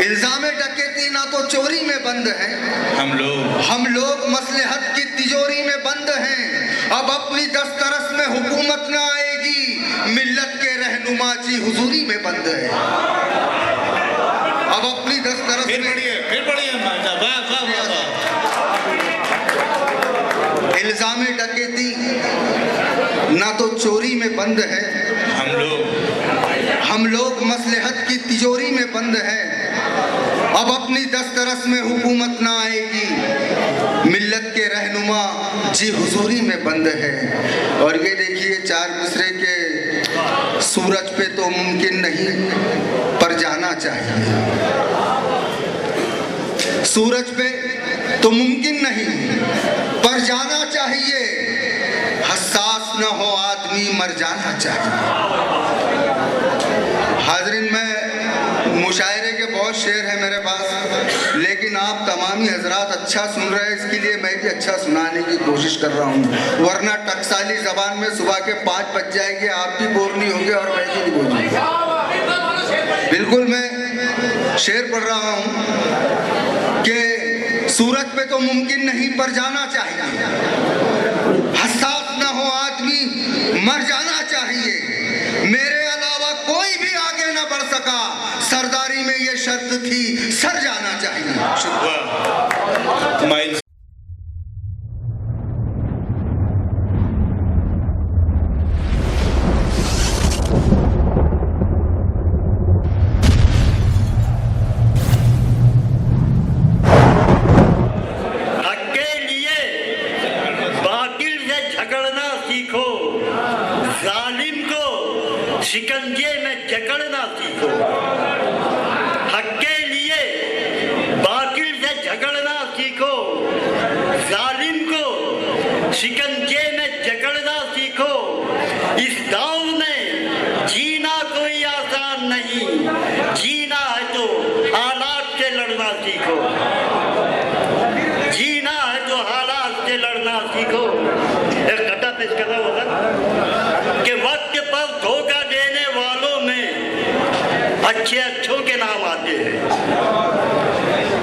इल्जाम डकैती ना तो चोरी में बंद है, हम लोग मसलहत की तिजोरी में बंद हैं। अब अपनी दस्तरस में हुकूमत ना आएगी, मिल्लत के रहनुमा जी हुजूरी में बंद है। अब अपनी दस्तरस में इल्जाम डकैती ना तो चोरी में बंद है, हम लोग मसलहत की तिजोरी में बंद हैं। अब अपनी दस्तरस में हुकूमत ना आएगी, मिल्लत के रहनुमा जी हुजूरी में बंद है। और ये देखिए 4 मिसरे के सूरज पे तो मुमकिन नहीं पर जाना चाहिए, सूरज पे तो मुमकिन नहीं पर जाना चाहिए, हसास न हो आदमी मर जाना चाहिए। हाज़रीन, मैं मुशायरे के बहुत शेर हैं मेरे पास, लेकिन आप तमामी हजरात अच्छा सुन रहे हैं, इसके लिए मैं भी अच्छा सुनाने की कोशिश कर रहा हूँ, वरना टकसाली ज़बान में सुबह के 5 बज जाएंगे, आप भी बोर नहीं होंगे और मैं भी नहीं बोलूँगा। बिल्कुल मैं शेर पढ़ रहा हूँ कि सूरज पे तो मुमकिन नहीं पर जाना चाहिए, हसास न हो आदमी मर जाना चाहिए, मेरे अलावा कोई भी आगे न बढ़ सका, सरदारी में ये शर्त थी सर जाना चाहिए। शुक्रिया। शिकंजे में जकड़ना सीखो, हक के लिए बातिल से झगड़ना सीखो, जालिम को शिकंजे में जकड़ना सीखो। इस दाव में जीना कोई आसान नहीं, जीना है तो हालात से लड़ना सीखो, जीना है तो हालात से लड़ना सीखो। एक कथा पेश कर रहा होगा कि वक्त पर धोखा देने वालों में अच्छे अच्छों के नाम आते हैं,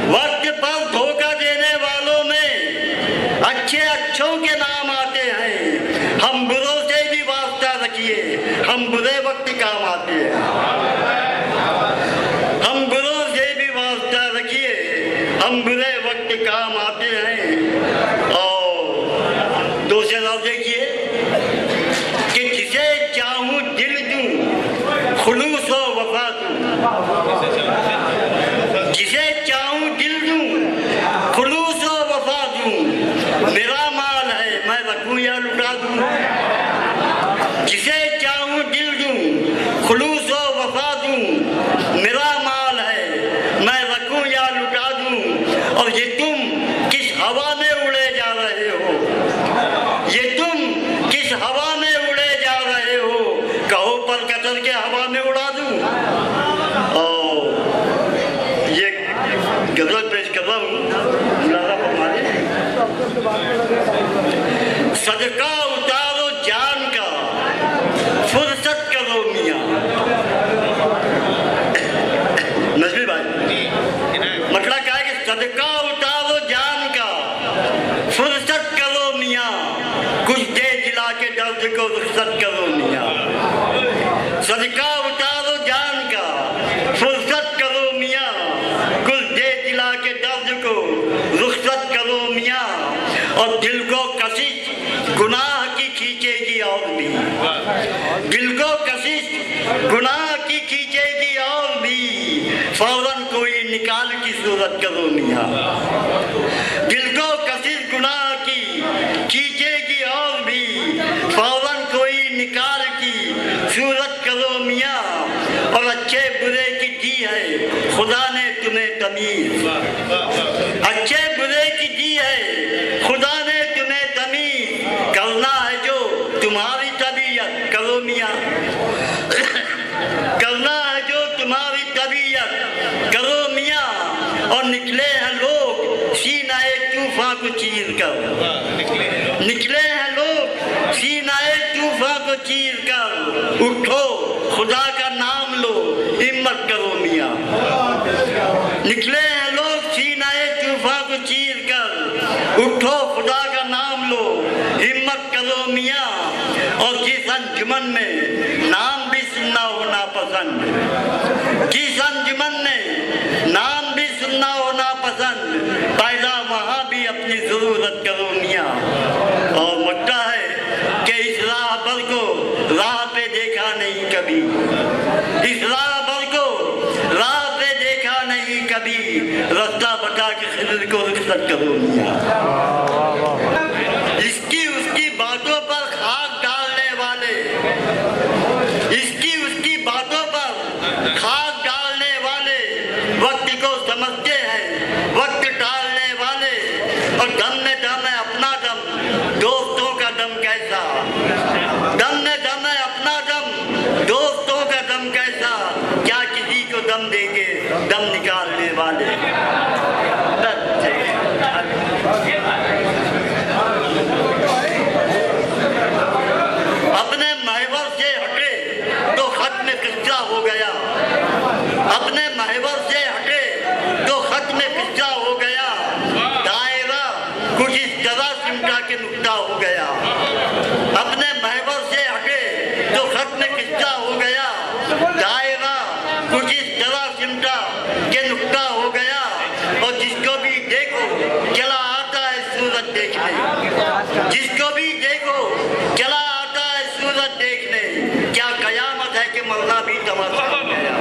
वक्त पर धोखा देने वालों में अच्छे अच्छों के नाम आते हैं। हम बुरों से भी वास्ता रखिए, हम बुरे वक्त काम आते हैं, हम बुरों से भी वास्ता रखिए, हम बुरे वक्त काम आते हैं। और दूसरे लफ्ज़ देखिए कि जिसे चाहूं दिल दूं, खुलूस व वफा दूं, जिसे चाहूं दिल दूं, खुलूस व वफा दूं, मेरा माल है मैं रखूं या लुटा दूं। जिसे चाहूं दिल दूं, खुलूस व वफा दूं, मेरा माल है मैं रखूं या लुटा दूं। और ये तुम किस हवा में उड़े जा रहे हो, गजल पेश कर रहा हूँ। मुलाजा फरमाइए। सदका उतारो जान का, फुर्सत करो मियाँ। नजमी भाई, मतलब क्या है कि सदका उतारो जान का, फुर्सत करो मियाँ, कुछ दे जिला के दर्द को रुखसत करो मियाँ। सदका उतारो जान का, फुर्सत करो मियाँ, कुछ दे जिला के दर्द को रुखसत करो मियाँ। और दिल को कशिश गुनाह की खींचेगी और भी, दिल को कशिश गुनाह की खींचेगी और भी, फौरन कोई निकाल की सूरत करो मियाँ। दिल को कशिश गुनाह की खींचेगी और भी, फौरन कोई निकाल की सूरत करो मियाँ। और अच्छे बुरे की दी है खुदा ने तुम्हें तमीज, अच्छे बुरे की दी है खुदा ने तुम्हें तमीज। करना है जो तुम्हारी तबीयत करो मियाँ, करना है जो तुम्हारी तबीयत करो मियाँ। और निकले हैं लोग सीनाए तूफान को चीर कर, निकले हैं लोग सीनाए तूफान को चीर कर। उठो खुदा का नाम लो, हिम्मत करो मियाँ। निकले हैं लोग सीनाए तूफान को चीर कर, उठो खुदा का नाम लो, हिम्मत करो मियाँ। और जिस अंजुमन में नाम भी सुनना होना पसंद, जिस अंजुमन में नाम भी सुनना होना पसंद, पैदा वहाँ भी अपनी जरूरत करो मियाँ। और मुद्दा है कि इस राह पर को राह पे देखा नहीं कभी, इस राह पर को राह पे देखा नहीं कभी, रास्ता बता के खिलर को रुखसत करो मियाँ। इसकी उसकी बातों पर खाक डालने वाले, इसकी उसकी बातों पर खाक डालने वाले, वक्त को समझते हैं वक्त टालने वाले। और दम में दम है अपना दम, दोस्तों का दम कैसा, दम में दम है अपना दम, दोस्तों का दम कैसा। क्या किसी को दम देंगे दम निकालने वाले। अपने महवर से हटे तो खत में किस्सा हो गया, अपने महवर से हटे तो खत में किस्सा हो गया। दायरा कुछ इस तरह सिमटा के नुक्ता हो गया, अपने महवर से हटे तो खत में किस्सा हो गया। दायरा कुछ इस तरह सिमटा के नुक्ता हो गया। और जिसको भी देखो चला आता है सूरत देखने, जिसको भी देखो चला आता है सूरत देखने। क्या कयामत है कि मरना भी तमाशा हो गया।